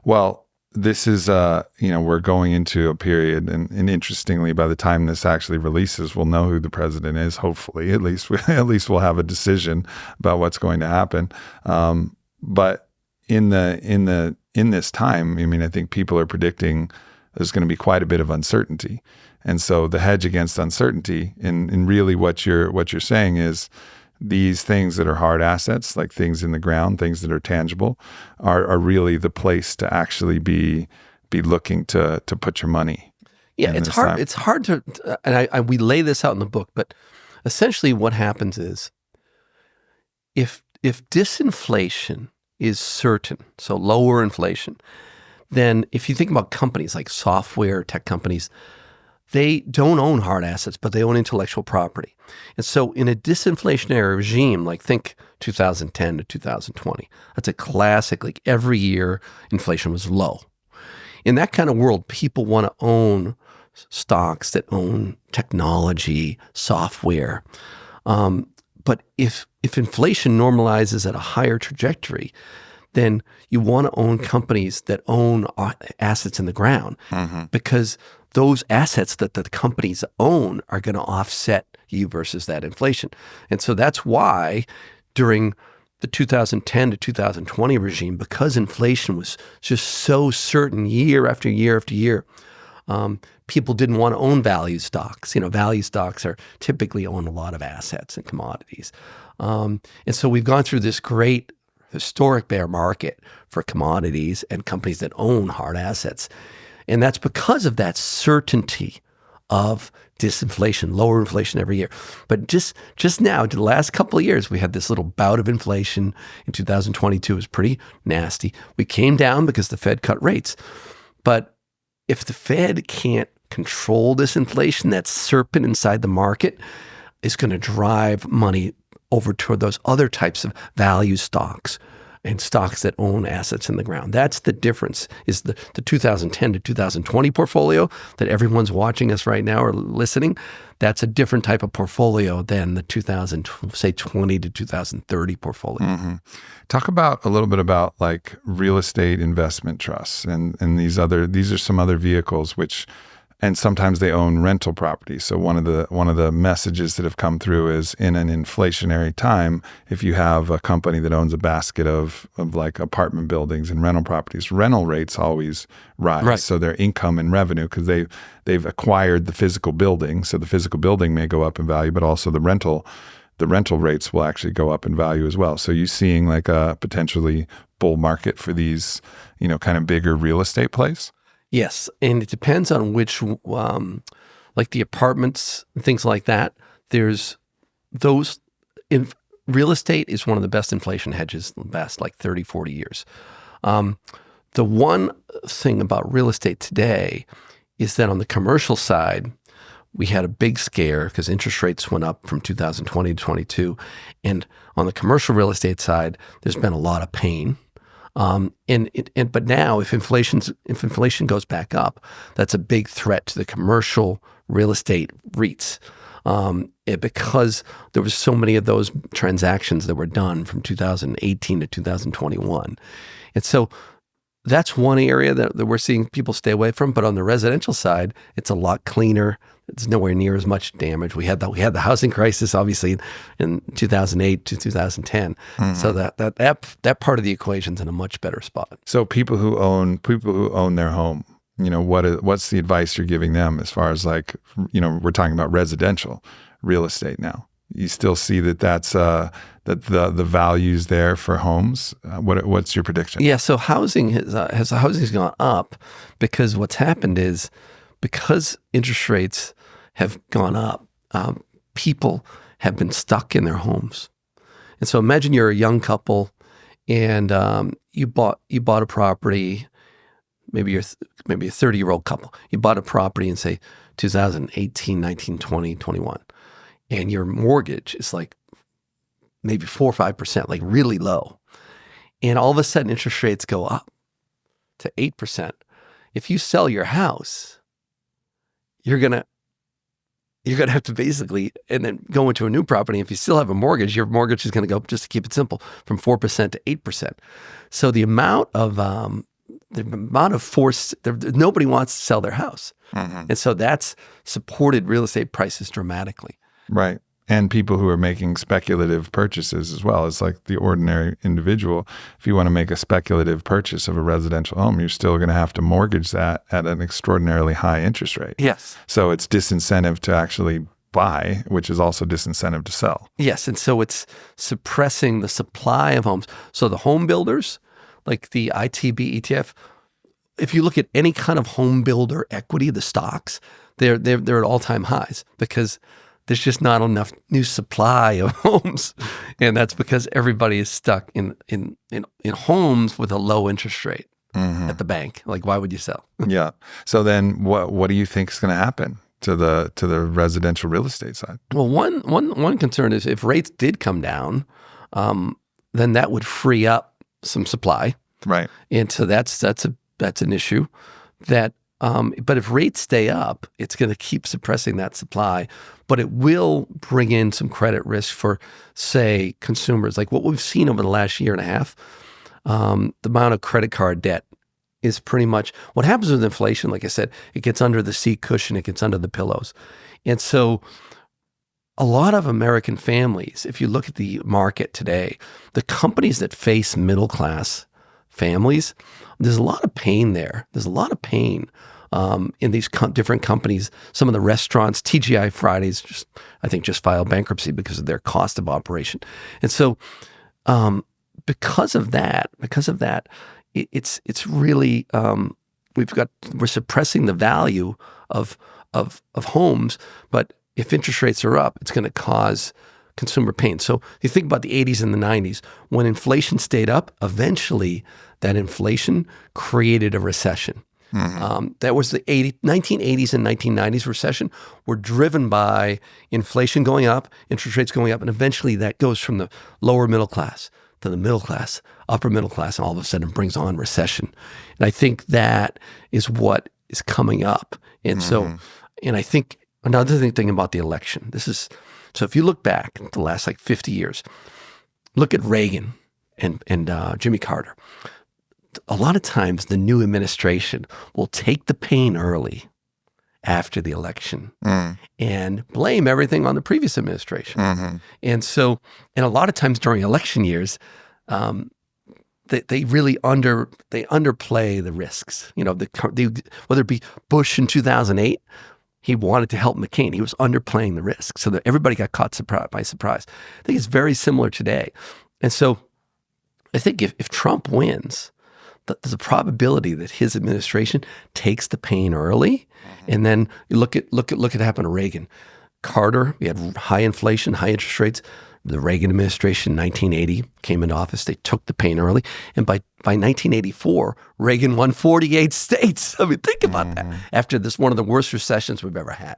Well, this is, we're going into a period, and interestingly, by the time this actually releases, we'll know who the president is. Hopefully, at least we'll have a decision about what's going to happen. But in this time, I mean, I think people are predicting there's going to be quite a bit of uncertainty, and so the hedge against uncertainty, and really what you're saying is, these things that are hard assets, like things in the ground, things that are tangible, are really the place to actually be looking to put your money. Yeah, it's hard. It's hard to, and we lay this out in the book. But essentially, what happens is, if disinflation is certain, so lower inflation, then if you think about companies like software, tech companies, they don't own hard assets, but they own intellectual property. And so in a disinflationary regime, like think 2010 to 2020, that's a classic, like every year inflation was low. In that kind of world, people want to own stocks that own technology, software. But if inflation normalizes at a higher trajectory, then you want to own companies that own assets in the ground, because those assets that the companies own are going to offset you versus that inflation. And so that's why during the 2010 to 2020 regime, because inflation was just so certain year after year after year, people didn't want to own value stocks. Value stocks are typically own a lot of assets and commodities. And so we've gone through this great historic bear market for commodities and companies that own hard assets. And that's because of that certainty of disinflation, lower inflation every year. But just now, the last couple of years, we had this little bout of inflation in 2022. It was pretty nasty. We came down because the Fed cut rates. But if the Fed can't control this inflation, that serpent inside the market is going to drive money over toward those other types of value stocks and stocks that own assets in the ground. That's the difference, is the 2010 to 2020 portfolio that everyone's watching us right now or listening. That's a different type of portfolio than the 2020 to 2030 portfolio. Talk a little bit about like real estate investment trusts and these are some other vehicles which, and sometimes they own rental properties. So one of the messages that have come through is, in an inflationary time, if you have a company that owns a basket of like apartment buildings and rental properties, rental rates always rise. Right. So their income and revenue, because they've acquired the physical building. So the physical building may go up in value, but also the rental rates will actually go up in value as well. So you're seeing like a potentially bull market for these, kind of bigger real estate plays? Yes, and it depends on which, like the apartments, things like that. There's those, in real estate is one of the best inflation hedges, the best, like 30, 40 years. The one thing about real estate today is that on the commercial side, we had a big scare because interest rates went up from 2020 to 22. And on the commercial real estate side, there's been a lot of pain. But now if inflation goes back up, that's a big threat to the commercial real estate REITs. Because there was so many of those transactions that were done from 2018 to 2021. And so that's one area that we're seeing people stay away from. But on the residential side, it's a lot cleaner. It's nowhere near as much damage. We had the housing crisis, obviously, in 2008 to 2010. So that part of the equation's in a much better spot. So people who own their home, what's the advice you're giving them as far as like, we're talking about residential real estate now. You still see that's that the value's there for homes. What's your prediction? Yeah, so housing housing's gone up because what's happened is, because interest rates have gone up, people have been stuck in their homes. And so imagine you're a young couple and you bought a property, maybe a 30-year-old couple. You bought a property in, say, 2018, 19, 20, 21, and your mortgage is like maybe 4 or 5%, like really low. And all of a sudden interest rates go up to 8%. If you sell your house, you're gonna have to basically, and then go into a new property. If you still have a mortgage, your mortgage is gonna go, just to keep it simple, from 4% to 8%. So the amount of force, nobody wants to sell their house. And so that's supported real estate prices dramatically. Right. And people who are making speculative purchases as well. It's like the ordinary individual. If you want to make a speculative purchase of a residential home, you're still going to have to mortgage that at an extraordinarily high interest rate. Yes. So it's disincentive to actually buy, which is also disincentive to sell. Yes. And so it's suppressing the supply of homes. So the home builders, like the ITB ETF, if you look at any kind of home builder equity, the stocks, they're at all-time highs because there's just not enough new supply of homes, and that's because everybody is stuck in homes with a low interest rate at the bank. Like, why would you sell? Yeah. So then, what do you think is going to happen to the residential real estate side? Well, one concern is if rates did come down, then that would free up some supply, right? And so that's an issue. But if rates stay up, it's going to keep suppressing that supply, but it will bring in some credit risk for, say, consumers. Like what we've seen over the last year and a half, the amount of credit card debt is pretty much what happens with inflation. Like I said, it gets under the seat cushion, it gets under the pillows. And so a lot of American families, if you look at the market today, the companies that face middle-class families, there's a lot of pain there. There's a lot of pain in these different companies. Some of the restaurants, TGI Fridays, I think just filed bankruptcy because of their cost of operation. And so because of that, it's really we're suppressing the value of homes. But if interest rates are up, it's going to cause consumer pain. So you think about the 80s and the 90s, when inflation stayed up, eventually that inflation created a recession. That was the 1980s and 1990s recession were driven by inflation going up, interest rates going up, and eventually that goes from the lower middle class to the middle class, upper middle class, and all of a sudden brings on recession. And I think that is what is coming up. And so, and I think another thing about the election, so if you look back at the last 50 years, look at Reagan and Jimmy Carter. A lot of times the new administration will take the pain early after the election and blame everything on the previous administration. And so, and a lot of times during election years, they really underplay the risks. You know, whether it be Bush in 2008, he wanted to help McCain. He was underplaying the risk so that everybody got caught by surprise. I think it's very similar today. And so I think if Trump wins, there's a probability that his administration takes the pain early. And then you look at what happened to Reagan. Carter, we had high inflation, high interest rates. The Reagan administration, 1980, came into office. They took the pain early. And by 1984, Reagan won 48 states. I mean, think about that. After this, one of the worst recessions we've ever had.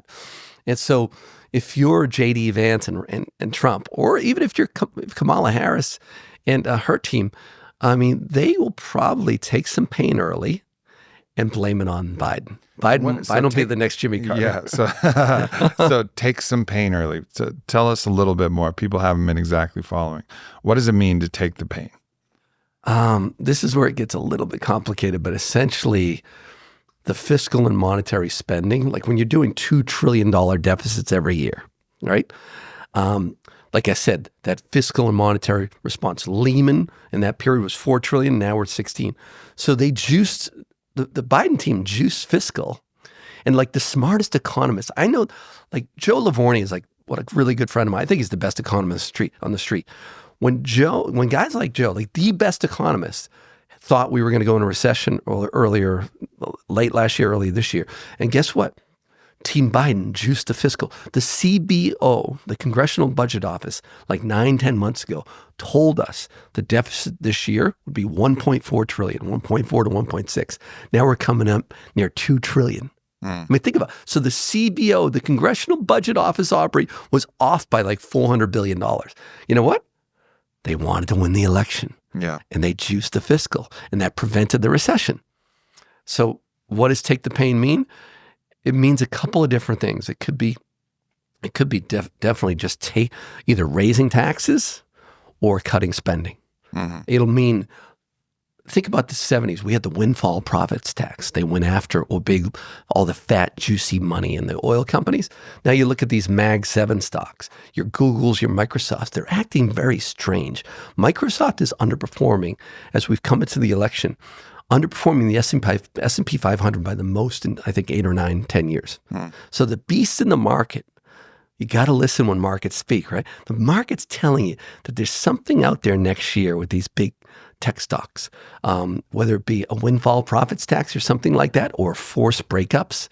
And so if you're J.D. Vance and Trump, or even if you're Kamala Harris and her team, I mean, they will probably take some pain early and blame it on Biden. Biden will be the next Jimmy Carter. Yeah, so take some pain early. So tell us a little bit more. People haven't been exactly following. What does it mean to take the pain? This is where it gets a little bit complicated, but essentially the fiscal and monetary spending, like when you're doing $2 trillion deficits every year, right? Like I said, that fiscal and monetary response, Lehman in that period was $4 trillion. Now we're at 16. So they juiced, the Biden team juiced fiscal. And like the smartest economists, I know, like Joe Livorni is like, what a really good friend of mine. I think he's the best economist on the street. When guys like Joe, like the best economist, thought we were going to go into recession late last year, early this year. And guess what? Team Biden juiced the fiscal. The CBO, the Congressional Budget Office, like 9-10 months ago, told us the deficit this year would be 1.4 trillion, 1.4 to 1.6. Now we're coming up near 2 trillion. I mean, think about it. So the CBO, the Congressional Budget Office, Aubrey, was off by like $400 billion. You know what? They wanted to win the election. Yeah. And they juiced the fiscal, and that prevented the recession. So what does take the pain mean? It means a couple of different things. It could be definitely just either raising taxes or cutting spending. It'll mean, think about the 70s. We had the windfall profits tax. They went after all the fat, juicy money in the oil companies. Now you look at these Mag 7 stocks, your Googles, your Microsofts, they're acting very strange. Microsoft is underperforming as we've come into the election, underperforming the S&P 500 by the most in, I think, 8 or 9, 10 years. So the beast in the market, you got to listen when markets speak, right? The market's telling you that there's something out there next year with these big tech stocks, whether it be a windfall profits tax or something like that, or forced breakups,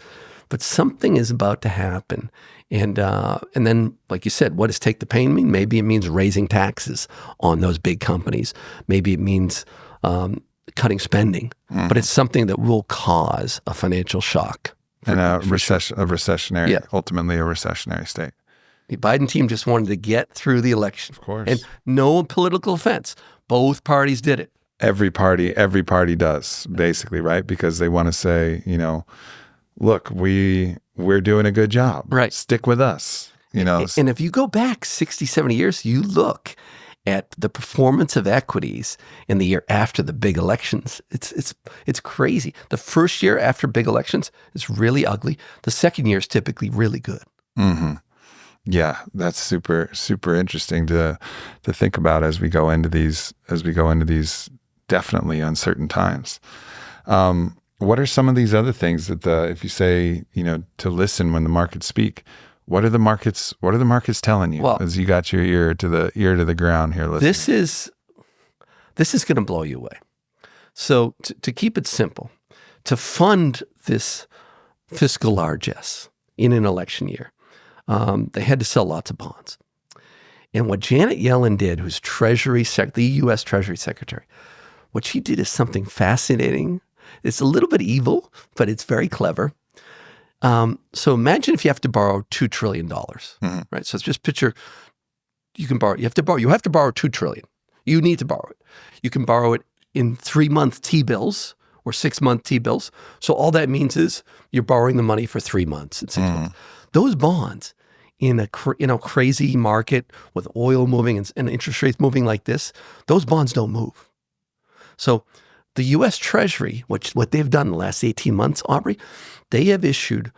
but something is about to happen. And then, like you said, what does take the pain mean? Maybe it means raising taxes on those big companies. Maybe it means cutting spending, but it's something that will cause a financial shock. And ultimately a recessionary state. The Biden team just wanted to get through the election. Of course. And no political offense. Both parties did it. Every party does, basically, right? Because they want to say, look, we're doing a good job. Right. Stick with us. And if you go back 60, 70 years, you look at the performance of equities in the year after the big elections. It's crazy. The first year after big elections is really ugly. The second year is typically really good. Yeah, that's super, super interesting to think about as we go into these definitely uncertain times. What are some of these other things that if you say, to listen when the markets speak, what are the markets telling you as you got your ear to the ground here listening? This is going to blow you away. So to keep it simple, to fund this fiscal largesse in an election year, they had to sell lots of bonds. And what Janet Yellen did, who's the U.S. Treasury Secretary, what she did is something fascinating. It's a little bit evil, but it's very clever. So imagine if you have to borrow $2 trillion, right? So just picture, you have to borrow $2 trillion. You need to borrow it. You can borrow it in 3-month T-bills or 6-month T-bills. So all that means is you're borrowing the money for 3 months and 6 months. Those bonds in a crazy market with oil moving and interest rates moving like this, those bonds don't move. So the U.S. Treasury, what they've done in the last 18 months, Aubrey, they have issued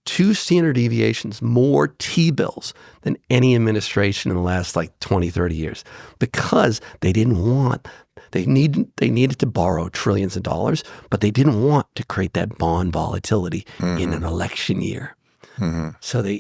2 standard deviations more T-bills than any administration in the last 20, 30 years because they needed to borrow trillions of dollars, but they didn't want to create that bond volatility in an election year. So they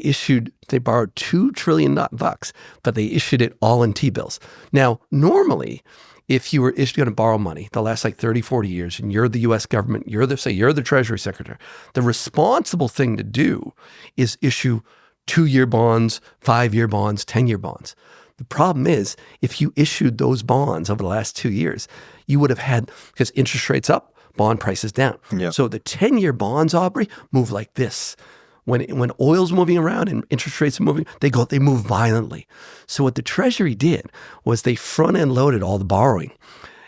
borrowed $2 trillion, but they issued it all in T-bills. Now, normally, if you were going to borrow money the last 30, 40 years, and you're the U.S. government, you're the Treasury Secretary, the responsible thing to do is issue 2-year bonds, 5-year bonds, 10-year bonds. The problem is, if you issued those bonds over the last 2 years, you would have had, because interest rates up, bond prices down. Yep. So the 10-year bonds, Aubrey, move like this. When oil's moving around and interest rates are moving, they move violently. So what the Treasury did was they front-end loaded all the borrowing.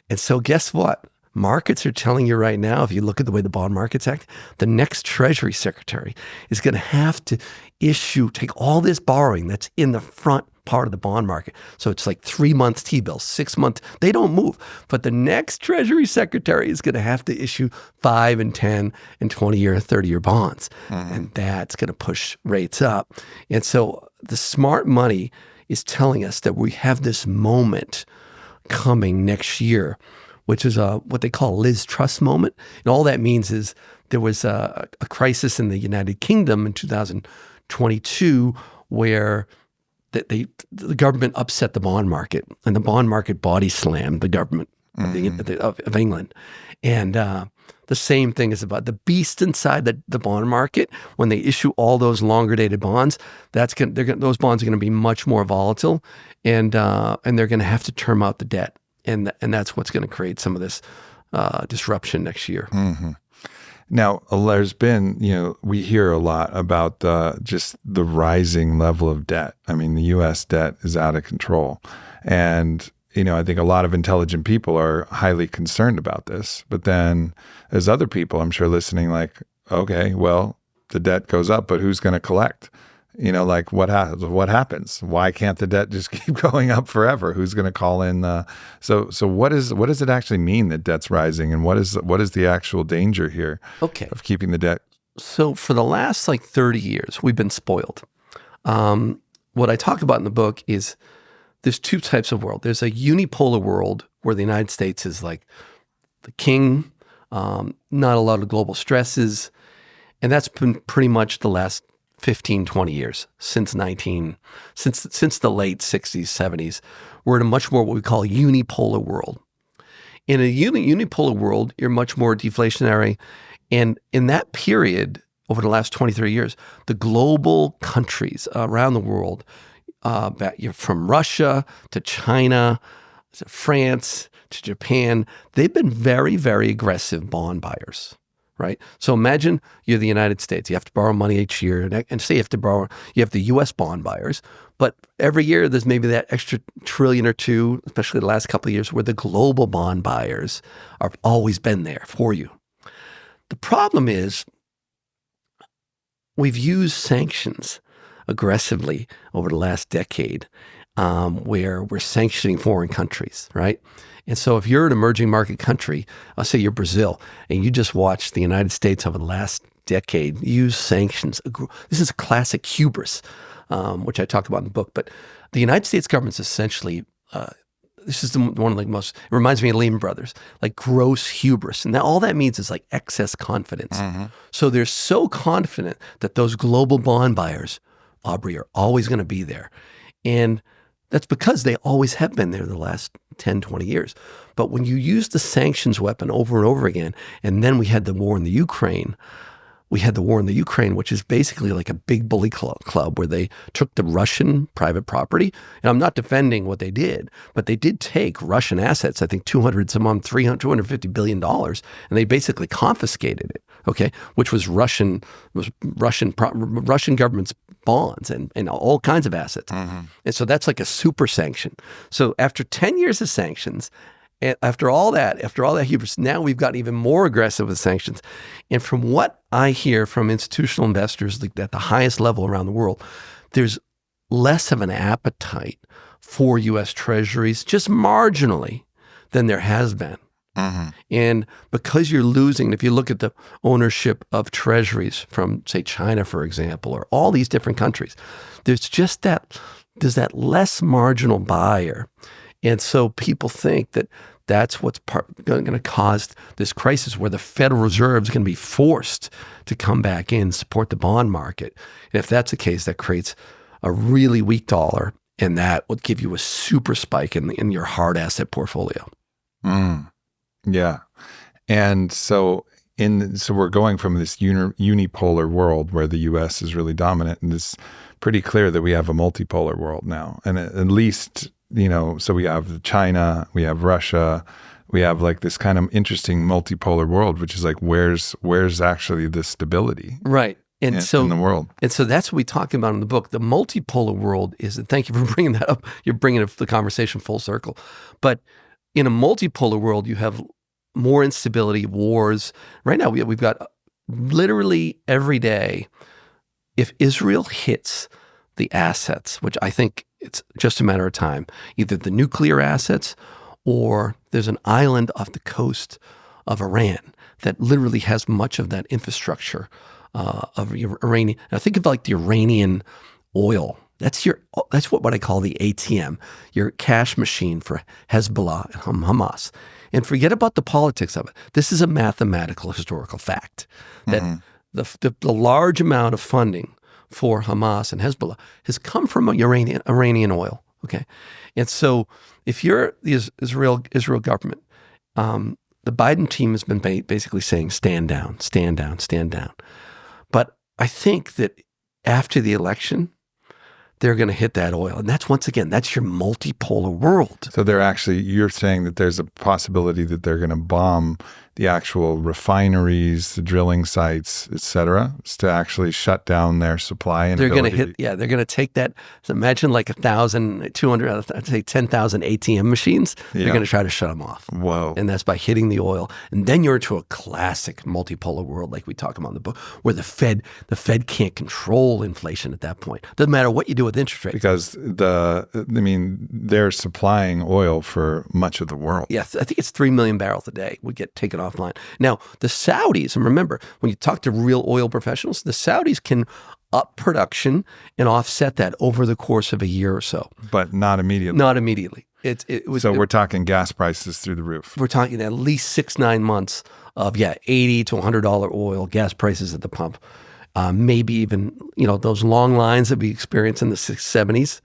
And so guess what? Markets are telling you right now, if you look at the way the bond markets act, the next Treasury Secretary is going to have to take all this borrowing that's in the front part of the bond market. So it's 3 months T-bills, 6 months, they don't move. But the next Treasury Secretary is going to have to issue 5 and 10 and 20-year, 30-year bonds. And that's going to push rates up. And so the smart money is telling us that we have this moment coming next year, which is what they call a Liz Truss moment. And all that means is there was a crisis in the United Kingdom in 2022 where the government upset the bond market, and the bond market body slammed the government. of England. And the same thing is about the beast inside the bond market. When they issue all those longer dated bonds, those bonds are going to be much more volatile, and they're going to have to term out the debt, and that's what's going to create some of this disruption next year. Mm-hmm. Now, there's been, we hear a lot about just the rising level of debt. I mean, the U.S. debt is out of control, and I think a lot of intelligent people are highly concerned about this. But then there's other people, I'm sure, listening like, okay, well, the debt goes up, but who's going to collect? Like what happens? Why can't the debt just keep going up forever? Who's going to call in? So what does it actually mean that debt's rising, and what is the actual danger here of keeping the debt? So for the last 30 years, we've been spoiled. What I talk about in the book is there's two types of world. There's a unipolar world where the United States is like the king, not a lot of global stresses, and that's been pretty much the last 15, 20 years since the late 60s, 70s. We're in a much more what we call unipolar world. In a unipolar world, you're much more deflationary. And in that period, over the last 20, 30 years, the global countries around the world, you're from Russia to China to France to Japan, they've been very, very aggressive bond buyers. Right. So imagine you're the United States. You have to borrow money each year, and say you have the U.S. bond buyers, but every year there's maybe that extra trillion or two, especially the last couple of years, where the global bond buyers have always been there for you. The problem is we've used sanctions aggressively over the last decade, where we're sanctioning foreign countries, right? And so if you're an emerging market country, I'll say you're Brazil, and you just watched the United States over the last decade use sanctions. This is classic hubris, which I talk about in the book. But the United States government's essentially, this is one of the most, it reminds me of Lehman Brothers, like gross hubris. And all that means is like excess confidence. Mm-hmm. So they're so confident that those global bond buyers, Aubrey, are always going to be there. And that's because they always have been there the last 10, 20 years. But when you use the sanctions weapon over and over again, and then we had the war in the Ukraine, which is basically like a big bully club where they took the Russian private property. And I'm not defending what they did, but they did take Russian assets, I think $250 billion, and they basically confiscated it, okay, which was Russian government's bonds and all kinds of assets. Mm-hmm. And so that's like a super sanction. So after 10 years of sanctions, and after all that hubris, now we've gotten even more aggressive with sanctions. And from what I hear from institutional investors at the highest level around the world, there's less of an appetite for U.S. Treasuries, just marginally, than there has been. Mm-hmm. And because you're losing, if you look at the ownership of treasuries from, say, China, for example, or all these different countries, there's that less marginal buyer. And so people think that that's what's going to cause this crisis where the Federal Reserve is going to be forced to come back in and support the bond market. And if that's the case, that creates a really weak dollar, and that would give you a super spike in your hard asset portfolio. Mm. Yeah. And so we're going from this unipolar world where the U.S. is really dominant, and it's pretty clear that we have a multipolar world now. And at least, so we have China, we have Russia, we have like this kind of interesting multipolar world, which is like, where's actually the stability? Right. And in the world. And so that's what we talk about in the book. The multipolar world is, and thank you for bringing that up. You're bringing the conversation full circle. But in a multipolar world, you have more instability, wars. Right now, we've got literally every day, if Israel hits the assets, which I think it's just a matter of time, either the nuclear assets or there's an island off the coast of Iran that literally has much of that infrastructure of Iranian. Now think of like the Iranian oil. That's what I call the ATM, your cash machine for Hezbollah and Hamas. And forget about the politics of it. This is a mathematical historical fact that the large amount of funding for Hamas and Hezbollah has come from Iranian oil. Okay, and so if you're the Israel government the Biden team has been basically saying, stand down, stand down, stand down. But I think that after the election, they're going to hit that oil. And that's, once again, that's your multipolar world. So you're saying that there's a possibility that they're going to bomb the actual refineries, the drilling sites, et cetera, to actually shut down their supply. And they're going to they're going to take that. So imagine like 1,200, I'd say 10,000 ATM machines. They're going to try to shut them off. Whoa. And that's by hitting the oil. And then you're into a classic multipolar world, like we talk about in the book, where the Fed can't control inflation at that point. Doesn't matter what you do with interest rates. Because they're supplying oil for much of the world. Yes, I think it's 3 million barrels a day would get taken offline. Now, the Saudis, and remember, when you talk to real oil professionals, the Saudis can up production and offset that over the course of a year or so. But not immediately. Not immediately. We're talking gas prices through the roof. We're talking at least 6-9 months of, $80 to $100 oil, gas prices at the pump. Maybe even, those long lines that we experienced in the 70s.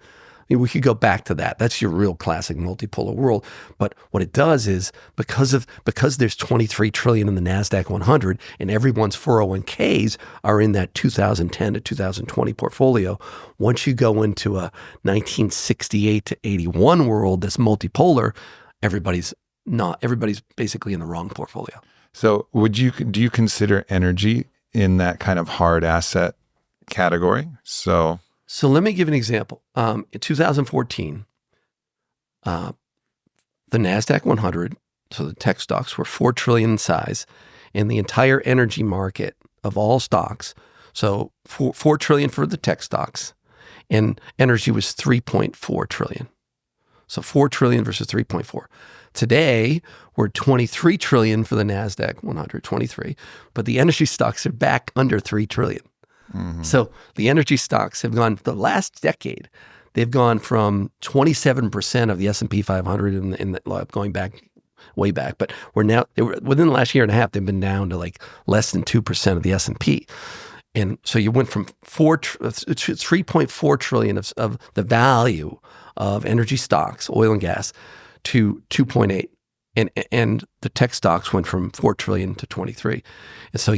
We could go back to that. That's your real classic multipolar world. But what it does is, because there's 23 trillion in the NASDAQ 100 and everyone's 401ks are in that 2010 to 2020 portfolio, once you go into a 1968 to 81 world that's multipolar, everybody's basically in the wrong portfolio. So do you consider energy in that kind of hard asset category? So let me give an example. In 2014, the NASDAQ 100, so the tech stocks, were 4 trillion in size, and the entire energy market of all stocks, so 4 trillion for the tech stocks, and energy was 3.4 trillion. So 4 trillion versus 3.4. Today, we're 23 trillion for the NASDAQ 100, 23, but the energy stocks are back under 3 trillion. Mm-hmm. So the energy stocks have gone, the last decade, they've gone from 27% of the S&P 500 going back, way back, but within the last year and a half, they've been down to like less than 2% of the S&P. And so you went from 3.4 trillion of the value of energy stocks, oil and gas, to 2.8. And the tech stocks went from 4 trillion to 23. And so,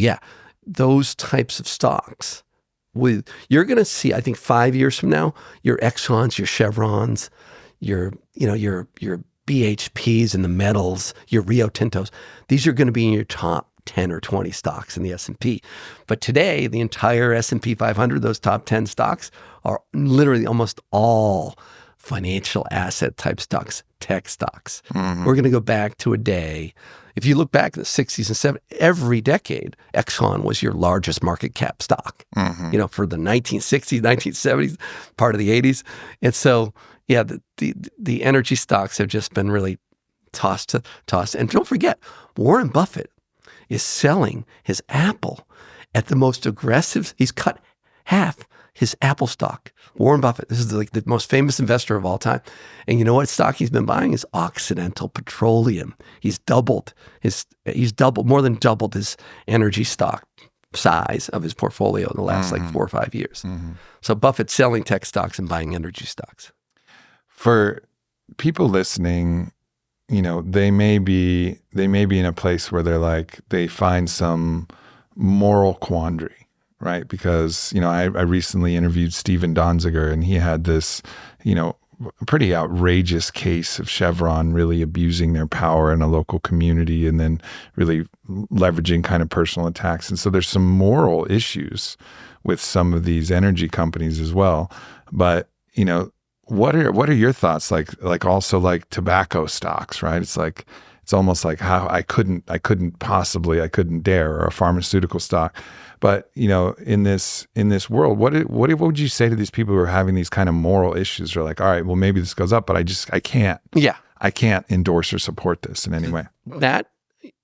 those types of stocks, you're going to see, I think 5 years from now, your Exxons, your Chevrons, your BHPs and the metals, your Rio Tintos, these are going to be in your top 10 or 20 stocks in the S&P. But today, the entire S&P 500, those top 10 stocks, are literally almost all financial asset type stocks, tech stocks. Mm-hmm. We're going to go back to a day. If you look back at the 60s and 70s, every decade, Exxon was your largest market cap stock, for the 1960s, 1970s, part of the 80s. And so, the energy stocks have just been really tossed. And don't forget, Warren Buffett is selling his Apple at the most aggressive. He's cut half his Apple stock. Warren Buffett, this is like the most famous investor of all time. And you know what stock he's been buying is Occidental Petroleum. He's more than doubled his energy stock size of his portfolio in the last 4 or 5 years. Mm-hmm. So Buffett's selling tech stocks and buying energy stocks. For people listening, they may be in a place where they're like, they find some moral quandary. Right. Because, I recently interviewed Steven Donziger, and he had this, pretty outrageous case of Chevron really abusing their power in a local community and then really leveraging kind of personal attacks. And so there's some moral issues with some of these energy companies as well. But, what are your thoughts? Like also like tobacco stocks, right? It's almost like how I couldn't dare, or a pharmaceutical stock. But, in this world, what would you say to these people who are having these kind of moral issues? They're like, all right, well, maybe this goes up, but I can't. Yeah. I can't endorse or support this in any way. That,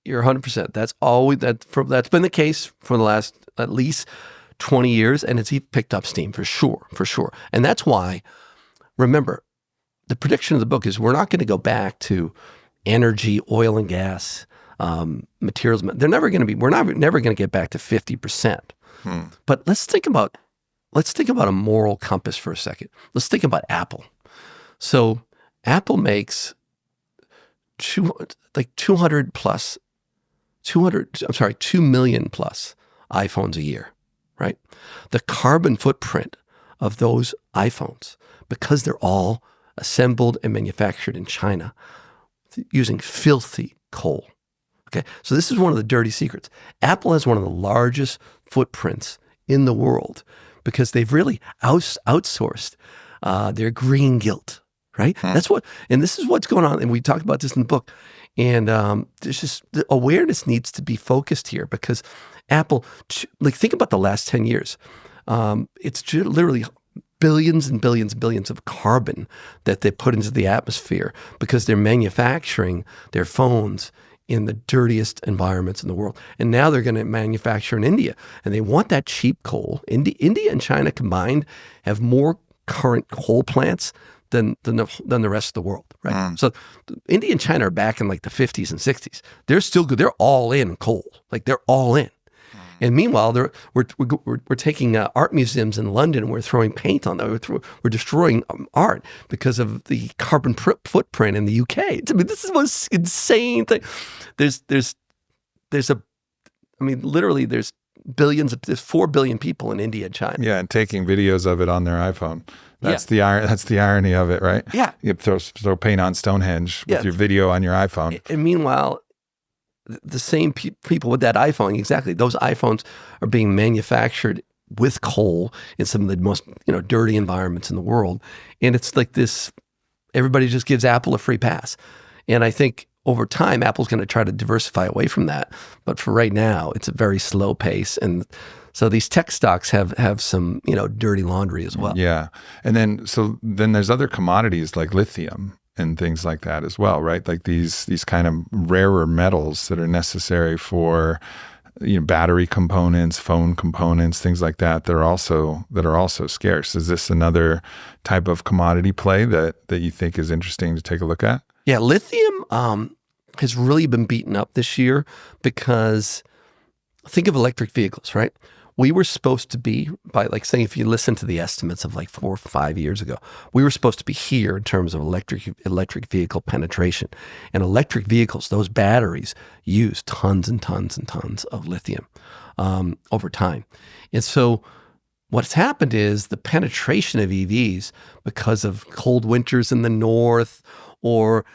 you're 100%. That's been the case for the last at least 20 years, and it's picked up steam for sure. And that's why, remember, the prediction of the book is we're not going to go back to energy, oil and gas, materials. We're never going to get back to 50%. But let's think about a moral compass for a second. Let's think about Apple. So Apple makes 2 million plus iPhones a year, right? The carbon footprint of those iPhones, because they're all assembled and manufactured in China using filthy coal. Okay, so this is one of the dirty secrets. Apple has one of the largest footprints in the world because they've really outsourced their green guilt, right? And this is what's going on. And we talked about this in the book. And there's just the awareness needs to be focused here because Apple, think about the last 10 years. It's literally billions and billions and billions of carbon that they put into the atmosphere because they're manufacturing their phones in the dirtiest environments in the world. And now they're going to manufacture in India. And they want that cheap coal. India and China combined have more current coal plants than the rest of the world, right? So India and China are back in like the 50s and 60s. They're still good. They're all in coal. Like they're all in. And meanwhile, we're taking art museums in London and we're throwing paint on them. We're destroying art because of the carbon footprint in the UK. I mean, this is the most insane thing. There's there's 4 billion people in India and China. Yeah, and taking videos of it on their iPhone. That's the irony of it, right? Yeah. You throw paint on Stonehenge with your video on your iPhone. And meanwhile, the same people with that iPhone, exactly, those iPhones are being manufactured with coal in some of the most dirty environments in the world. And it's like this, everybody just gives Apple a free pass. And I think over time, Apple's going to try to diversify away from that. But for right now, it's a very slow pace. And so these tech stocks have some, dirty laundry as well. Yeah. And then there's other commodities like lithium and things like that as well, right? Like these kind of rarer metals that are necessary for battery components, phone components, things like that that are also scarce. Is this another type of commodity play that you think is interesting to take a look at? Yeah, lithium has really been beaten up this year because think of electric vehicles, right? We were supposed to be, by saying if you listen to the estimates of 4 or 5 years ago, we were supposed to be here in terms of electric vehicle penetration. And electric vehicles, those batteries, use tons and tons and tons of lithium over time. And so what's happened is the penetration of EVs, because of cold winters in the north or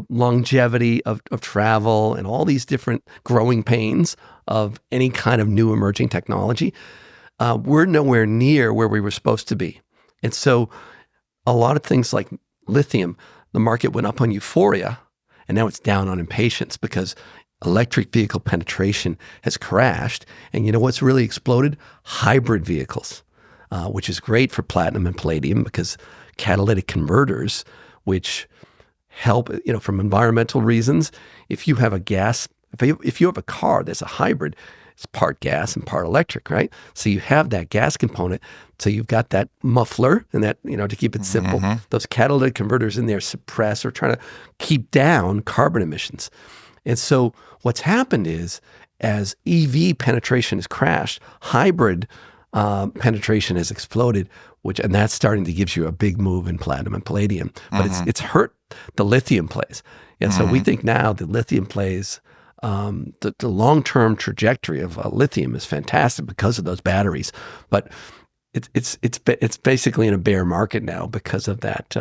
longevity of travel and all these different growing pains of any kind of new emerging technology, we're nowhere near where we were supposed to be. And so a lot of things like lithium, the market went up on euphoria and now it's down on impatience because electric vehicle penetration has crashed. And you know what's really exploded? Hybrid vehicles, which is great for platinum and palladium because catalytic converters, which help, from environmental reasons. If you have a car that's a hybrid, it's part gas and part electric, right? So you have that gas component. So you've got that muffler and that, to keep it simple, those catalytic converters in there suppress or trying to keep down carbon emissions. And so what's happened is as EV penetration has crashed, hybrid penetration has exploded, and that's starting to give you a big move in platinum and palladium. But it's hurt the lithium plays. And so we think now the lithium plays, the long-term trajectory of lithium is fantastic because of those batteries. But it's basically in a bear market now because of that.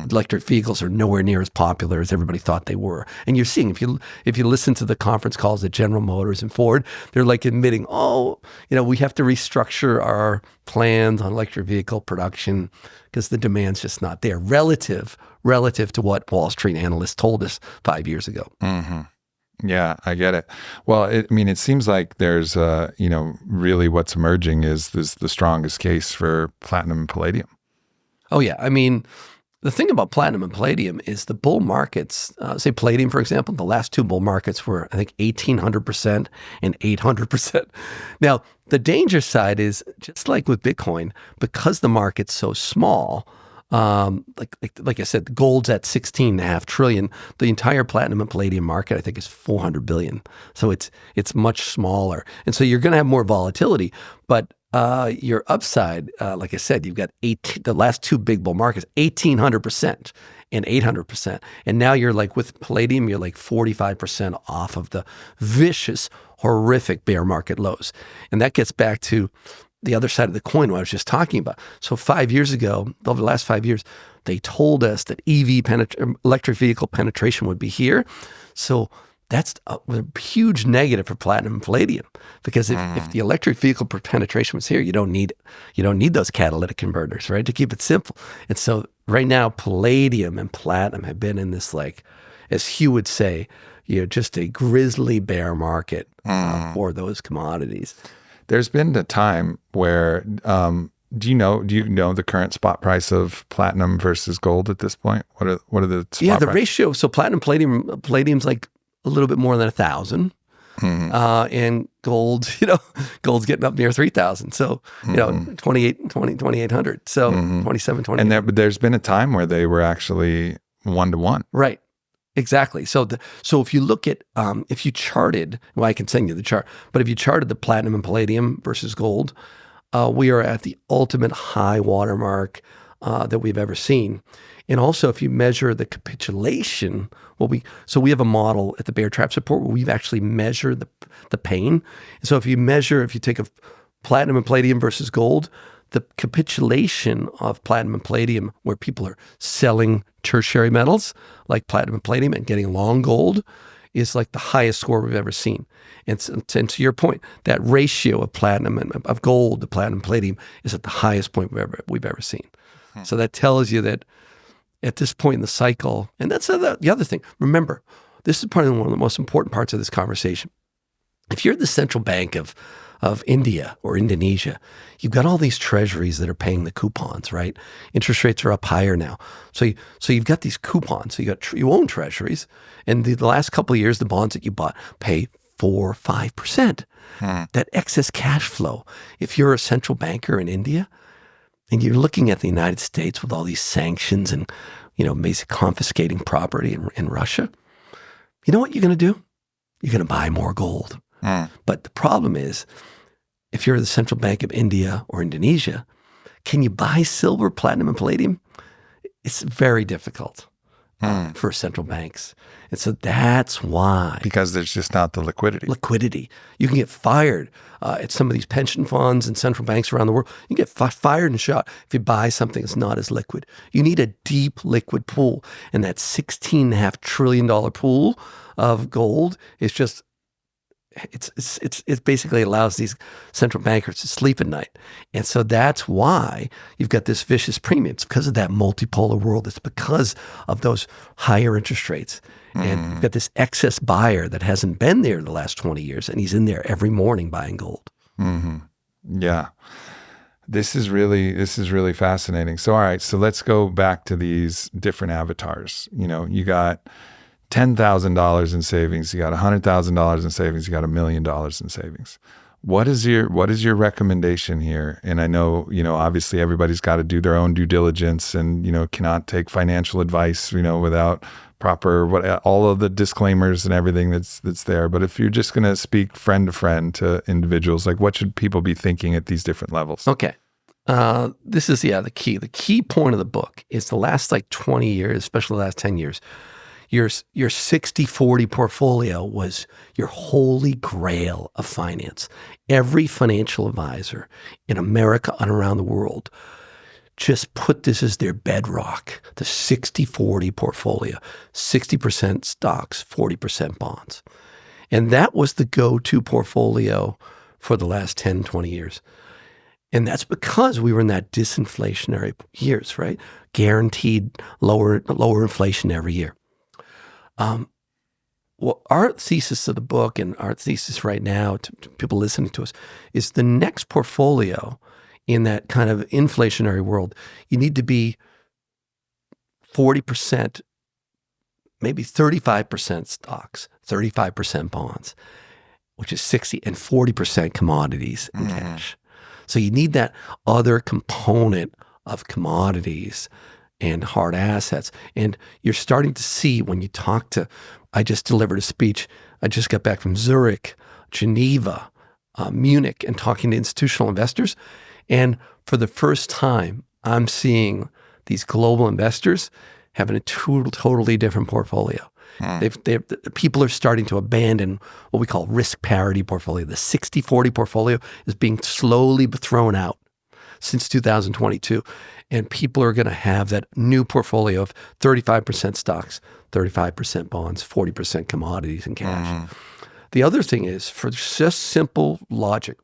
Electric vehicles are nowhere near as popular as everybody thought they were. And you're seeing, if you listen to the conference calls at General Motors and Ford, they're admitting, we have to restructure our plans on electric vehicle production because the demand's just not there relative to what Wall Street analysts told us 5 years ago. Yeah, I get it. Well, it seems like there's, really what's emerging is the strongest case for platinum and palladium. Oh, yeah. The thing about platinum and palladium is the bull markets, say palladium, for example, the last 2 bull markets were, I think, 1,800% and 800%. Now, the danger side is, just like with Bitcoin, because the market's so small, like I said, the gold's at 16.5 trillion. The entire platinum and palladium market, I think, is 400 billion. So it's much smaller. And so you're going to have more volatility. But your upside, like I said, you've got the last two big bull markets, 1,800% and 800%. And now you're like with palladium, you're like 45% off of the vicious, horrific bear market lows. And that gets back to the other side of the coin, what I was just talking about. So 5 years ago, over the last 5 years, they told us that electric vehicle penetration would be here. So that's a huge negative for platinum and palladium, because if the electric vehicle penetration was here, you don't need those catalytic converters, right? To keep it simple. And so right now, palladium and platinum have been in this, like, as Hugh would say, just a grisly bear market for those commodities. There's been a time where, do you know the current spot price of platinum versus gold at this point? What are the spot the price? ratio? So palladium's like a little bit more than 1,000, and gold's getting up near 3,000. So 2,800. So 27, 28. And there's been a time where they were actually 1-to-1. Right. Exactly. So if you look at, if you charted, well, I can send you the chart, but if you charted the platinum and palladium versus gold, we are at the ultimate high watermark that we've ever seen. And also, if you measure the capitulation, we have a model at the Bear Trap Support where we've actually measured the pain. And so if you take a platinum and palladium versus gold, the capitulation of platinum and palladium, where people are selling tertiary metals like platinum and palladium and getting long gold, is like the highest score we've ever seen. And to your point, that ratio of platinum and of gold to platinum and palladium is at the highest point we've ever seen. So that tells you that at this point in the cycle, and that's the other thing. Remember, this is probably one of the most important parts of this conversation. If you're the central bank of India or Indonesia, you've got all these treasuries that are paying the coupons, right? Interest rates are up higher now. So you've got these coupons. So you own treasuries. And the last couple of years, the bonds that you bought pay 4 or 5%. That excess cash flow, if you're a central banker in India and you're looking at the United States with all these sanctions and, basically confiscating property in Russia, you know what you're going to do? You're going to buy more gold. But the problem is, if you're the central bank of India or Indonesia, can you buy silver, platinum, and palladium? It's very difficult for central banks. And so that's why. Because there's just not the liquidity. You can get fired at some of these pension funds and central banks around the world. You can get fired and shot if you buy something that's not as liquid. You need a deep liquid pool. And that $16.5 trillion pool of gold is just, it basically allows these central bankers to sleep at night. And so that's why you've got this vicious premium. It's because of that multipolar world. It's because of those higher interest rates. And you've got this excess buyer that hasn't been there the last 20 years, and he's in there every morning buying gold. Yeah. This is really fascinating. So, all right, so let's go back to these different avatars. You got $10,000 in savings, you got $100,000 in savings, you got $1 million in savings. What is your recommendation here? And I know, obviously everybody's got to do their own due diligence and, cannot take financial advice, without proper, all of the disclaimers and everything that's there. But if you're just going to speak friend to friend to individuals, like what should people be thinking at these different levels? Okay. This is, the key. The key point of the book is the last 20 years, especially the last 10 years, your 60-40 portfolio was your holy grail of finance. Every financial advisor in America and around the world just put this as their bedrock, the 60-40 portfolio, 60% stocks, 40% bonds. And that was the go-to portfolio for the last 10, 20 years. And that's because we were in that disinflationary years, right? Guaranteed lower inflation every year. Well, our thesis of the book and our thesis right now to people listening to us is the next portfolio in that kind of inflationary world, you need to be 40%, maybe 35% stocks, 35% bonds, which is 60, and 40% commodities and cash. So you need that other component of commodities and hard assets. And you're starting to see when you talk to, I just delivered a speech, I just got back from Zurich, Geneva, Munich and talking to institutional investors. And for the first time, I'm seeing these global investors having a totally different portfolio. People are starting to abandon what we call risk parity portfolio. The 60-40 portfolio is being slowly thrown out since 2022. And people are going to have that new portfolio of 35% stocks, 35% bonds, 40% commodities and cash. The other thing is, for just simple logic,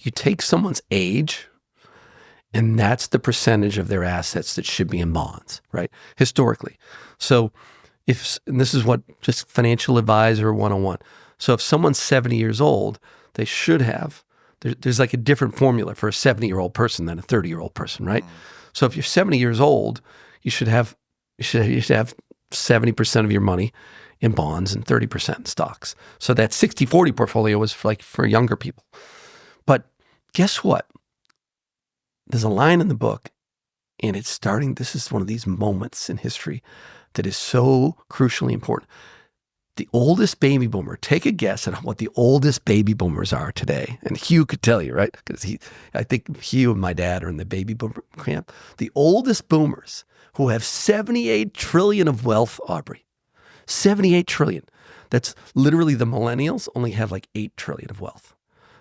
you take someone's age, and that's the percentage of their assets that should be in bonds, right? Historically. So and this is what just financial advisor 101. So if someone's 70 years old, they should have, there's like a different formula for a 70-year-old person than a 30-year-old person, right? So if you're 70 years old, you should have 70% of your money in bonds and 30% in stocks. So that 60-40 portfolio was for younger people. But guess what? There's a line in the book, and this is one of these moments in history that is so crucially important. The oldest baby boomer, take a guess at what the oldest baby boomers are today. And Hugh could tell you, right? Because I think Hugh and my dad are in the baby boomer camp. The oldest boomers who have 78 trillion of wealth, Aubrey. 78 trillion. That's literally the millennials only have like 8 trillion of wealth.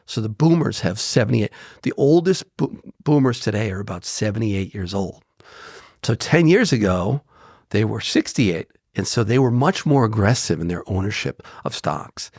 So the boomers have 78. The oldest boomers today are about 78 years old. So 10 years ago, they were 68. And so they were much more aggressive in their ownership of stocks.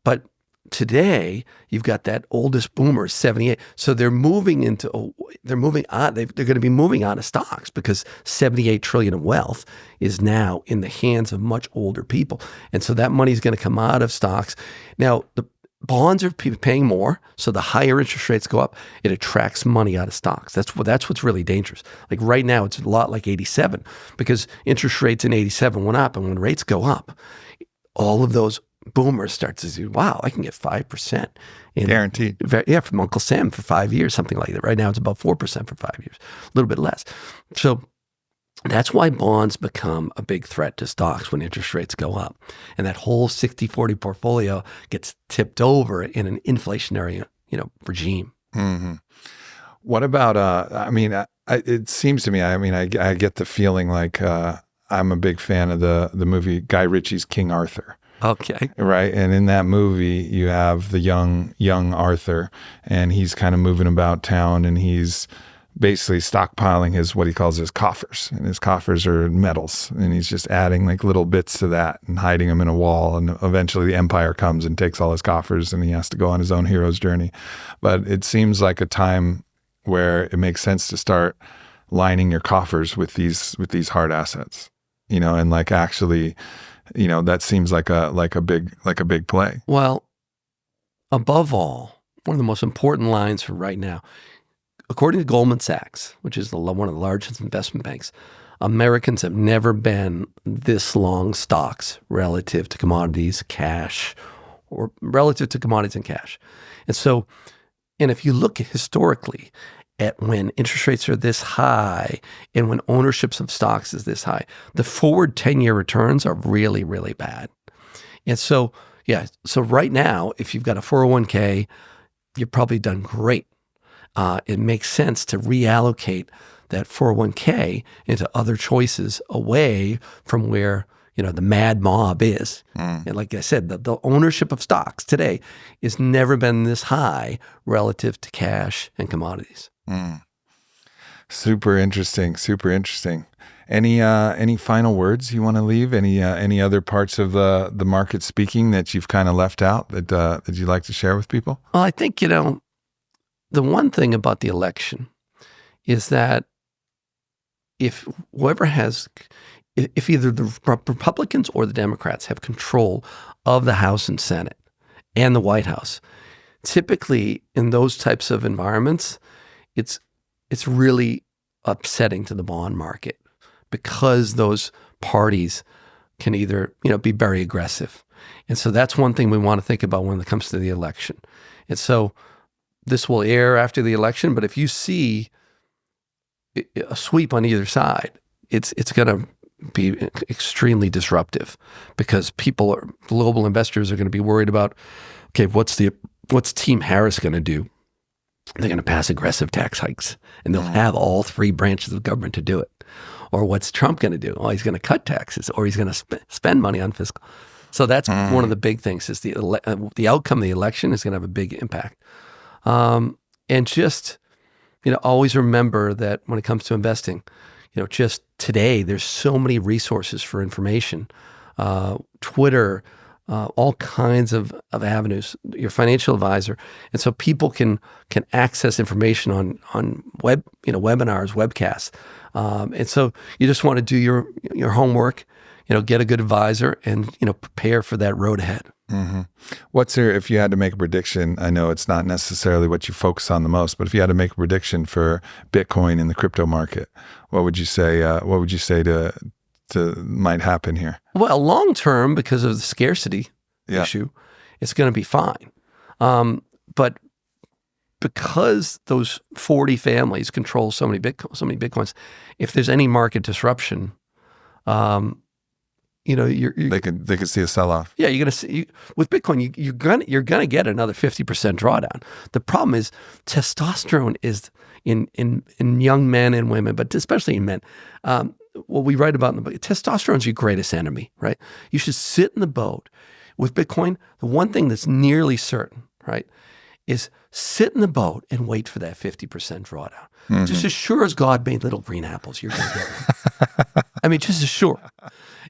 But today, you've got that oldest boomer, 78. So they're moving on. They're going to be moving out of stocks because 78 trillion of wealth is now in the hands of much older people. And so that money is going to come out of stocks. Now, the bonds are paying more, so the higher interest rates go up, it attracts money out of stocks. That's what's really dangerous. Like right now, it's a lot like 87 because interest rates in 87 went up, and when rates go up, all of those boomers start to say, wow, I can get 5%. Guaranteed. Yeah, from Uncle Sam for 5 years, something like that. Right now, it's about 4% for 5 years, a little bit less. So that's why bonds become a big threat to stocks when interest rates go up. And that whole 60-40 portfolio gets tipped over in an inflationary, regime. Mm-hmm. What about, it seems to me, I get the feeling like I'm a big fan of the movie Guy Ritchie's King Arthur. Okay. Right. And in that movie, you have the young Arthur, and he's kind of moving about town, and he's basically stockpiling what he calls his coffers, and his coffers are metals, and he's just adding like little bits to that and hiding them in a wall. And eventually the empire comes and takes all his coffers, and he has to go on his own hero's journey. But it seems like a time where it makes sense to start lining your coffers with these hard assets, and like actually, that seems like a big play. Well, above all, one of the most important lines for right now, according to Goldman Sachs, which is one of the largest investment banks, Americans have never been this long stocks relative to commodities, cash, or relative to commodities and cash. And if you look historically at when interest rates are this high and when ownerships of stocks is this high, the forward 10-year returns are really, really bad. And so right now, if you've got a 401k, you've probably done great. It makes sense to reallocate that 401k into other choices away from where the mad mob is. And like I said, the ownership of stocks today has never been this high relative to cash and commodities. Super interesting. Any final words you want to leave? Any other parts of the market speaking that you've kind of left out that you'd like to share with people? Well, I think the one thing about the election is that if either the Republicans or the Democrats have control of the House and Senate and the White House, typically in those types of environments, it's really upsetting to the bond market because those parties can either be very aggressive. And so that's one thing we want to think about when it comes to the election. And so this will air after the election, but if you see a sweep on either side, it's going to be extremely disruptive because global investors are going to be worried about, okay, what's the what's Team Harris going to do? They're going to pass aggressive tax hikes, and they'll have all three branches of government to do it. Or what's Trump going to do? Oh, he's going to cut taxes, or he's going to spend money on fiscal. So that's one of the big things, is the outcome of the election is going to have a big impact. And just, always remember that when it comes to investing, just today, there's so many resources for information, Twitter, all kinds of avenues, your financial advisor. And so people can access information on web, webinars, webcasts. And so you just want to do your homework, get a good advisor and, prepare for that road ahead. Mm-hmm. If you had to make a prediction, I know it's not necessarily what you focus on the most, but if you had to make a prediction for Bitcoin in the crypto market, what would you say to might happen here? Well, long term, because of the scarcity issue, it's going to be fine. But because those 40 families control so many Bitcoins, if there's any market disruption, they could see a sell-off. Yeah, you're going to see with Bitcoin. You're gonna get another 50% drawdown. The problem is testosterone is in young men and women, but especially in men. What we write about in the book, testosterone is your greatest enemy, right? You should sit in the boat. With Bitcoin, the one thing that's nearly certain, right, is sit in the boat and wait for that 50% drawdown. Mm-hmm. Just as sure as God made little green apples, you're going to get them. I mean, just as sure.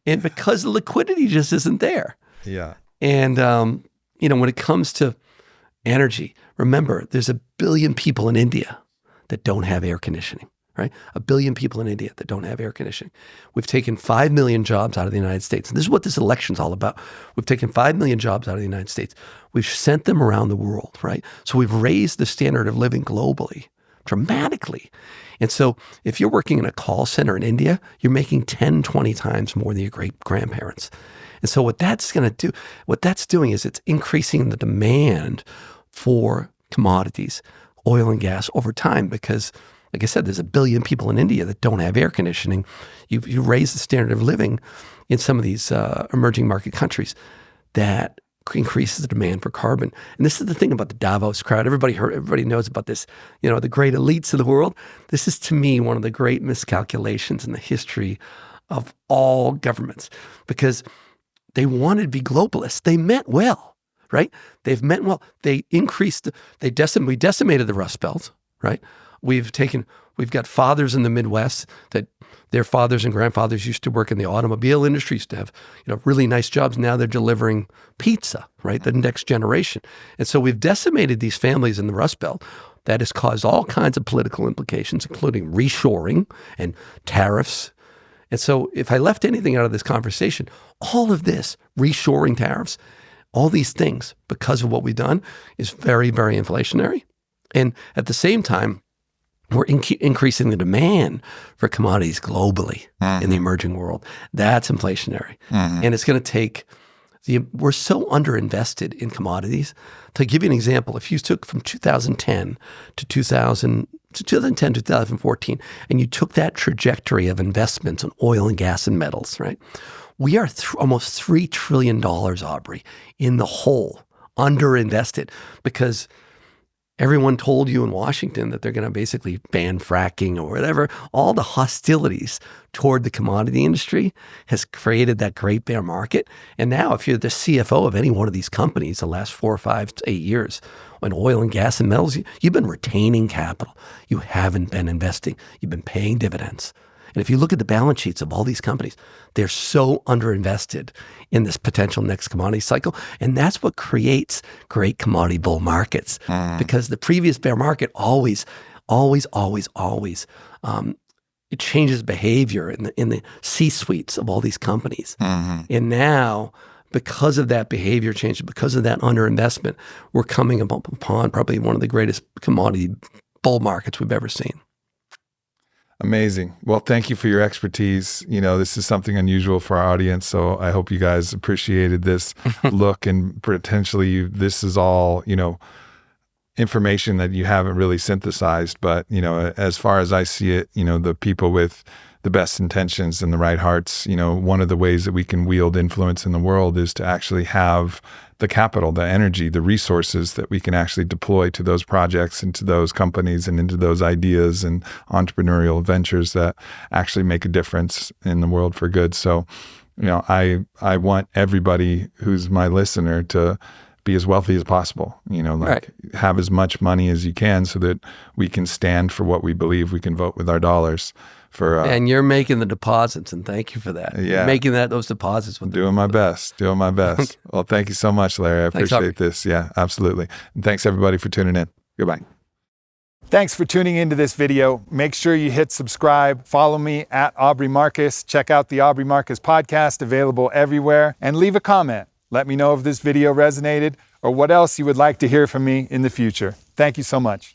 And because the liquidity just isn't there. Yeah. And, when it comes to energy, remember, there's 1 billion people in India that don't have air conditioning, right? 1 billion people in India that don't have air conditioning. We've taken 5 million jobs out of the United States. And this is what this election's all about. We've taken 5 million jobs out of the United States. We've sent them around the world, right? So we've raised the standard of living globally dramatically. And so if you're working in a call center in India, you're making 10, 20 times more than your great-grandparents. And so what that's doing is it's increasing the demand for commodities, oil and gas over time, because like I said, there's 1 billion people in India that don't have air conditioning. You raise the standard of living in some of these emerging market countries that increases the demand for carbon. And this is the thing about the Davos crowd. Everybody knows about this, the great elites of the world. This is, to me, one of the great miscalculations in the history of all governments, because they wanted to be globalists. They meant well, right? They've meant well. We decimated the Rust Belt, right? We've got fathers in the Midwest that their fathers and grandfathers used to work in the automobile industry, used to have, really nice jobs. Now they're delivering pizza, right? The next generation. And so we've decimated these families in the Rust Belt. That has caused all kinds of political implications, including reshoring and tariffs. And so if I left anything out of this conversation, all of this, reshoring, tariffs, all these things, because of what we've done, is very, very inflationary. And at the same time, we're increasing the demand for commodities globally in the emerging world. That's inflationary. And it's going to take we're so underinvested in commodities. To give you an example, if you took from 2010 to 2014, and you took that trajectory of investments in oil and gas and metals, right? We are almost $3 trillion, Aubrey, in the hole, underinvested, because everyone told you in Washington that they're going to basically ban fracking or whatever. All the hostilities toward the commodity industry has created that great bear market. And now if you're the CFO of any one of these companies the last 4, 5, 8 years in oil and gas and metals, you've been retaining capital. You haven't been investing. You've been paying dividends. And if you look at the balance sheets of all these companies, they're so underinvested in this potential next commodity cycle. And that's what creates great commodity bull markets. Because the previous bear market always it changes behavior in the C-suites of all these companies. And now, because of that behavior change, because of that underinvestment, we're coming upon probably one of the greatest commodity bull markets we've ever seen. Amazing. Well, thank you for your expertise. This is something unusual for our audience, so I hope you guys appreciated this look, and potentially this is all, information that you haven't really synthesized. But, as far as I see it, the people with the best intentions and the right hearts. One of the ways that we can wield influence in the world is to actually have the capital, the energy, the resources that we can actually deploy to those projects and to those companies and into those ideas and entrepreneurial ventures that actually make a difference in the world for good. So, I want everybody who's my listener to be as wealthy as possible, have as much money as you can so that we can stand for what we believe. We can vote with our dollars for. And you're making the deposits, and thank you for that. Yeah. You're making those deposits. Doing my best. Well, thank you so much, Larry. I appreciate this. Yeah, absolutely. And thanks everybody for tuning in. Goodbye. Thanks for tuning into this video. Make sure you hit subscribe. Follow me at Aubrey Marcus. Check out the Aubrey Marcus podcast, available everywhere. And leave a comment. Let me know if this video resonated or what else you would like to hear from me in the future. Thank you so much.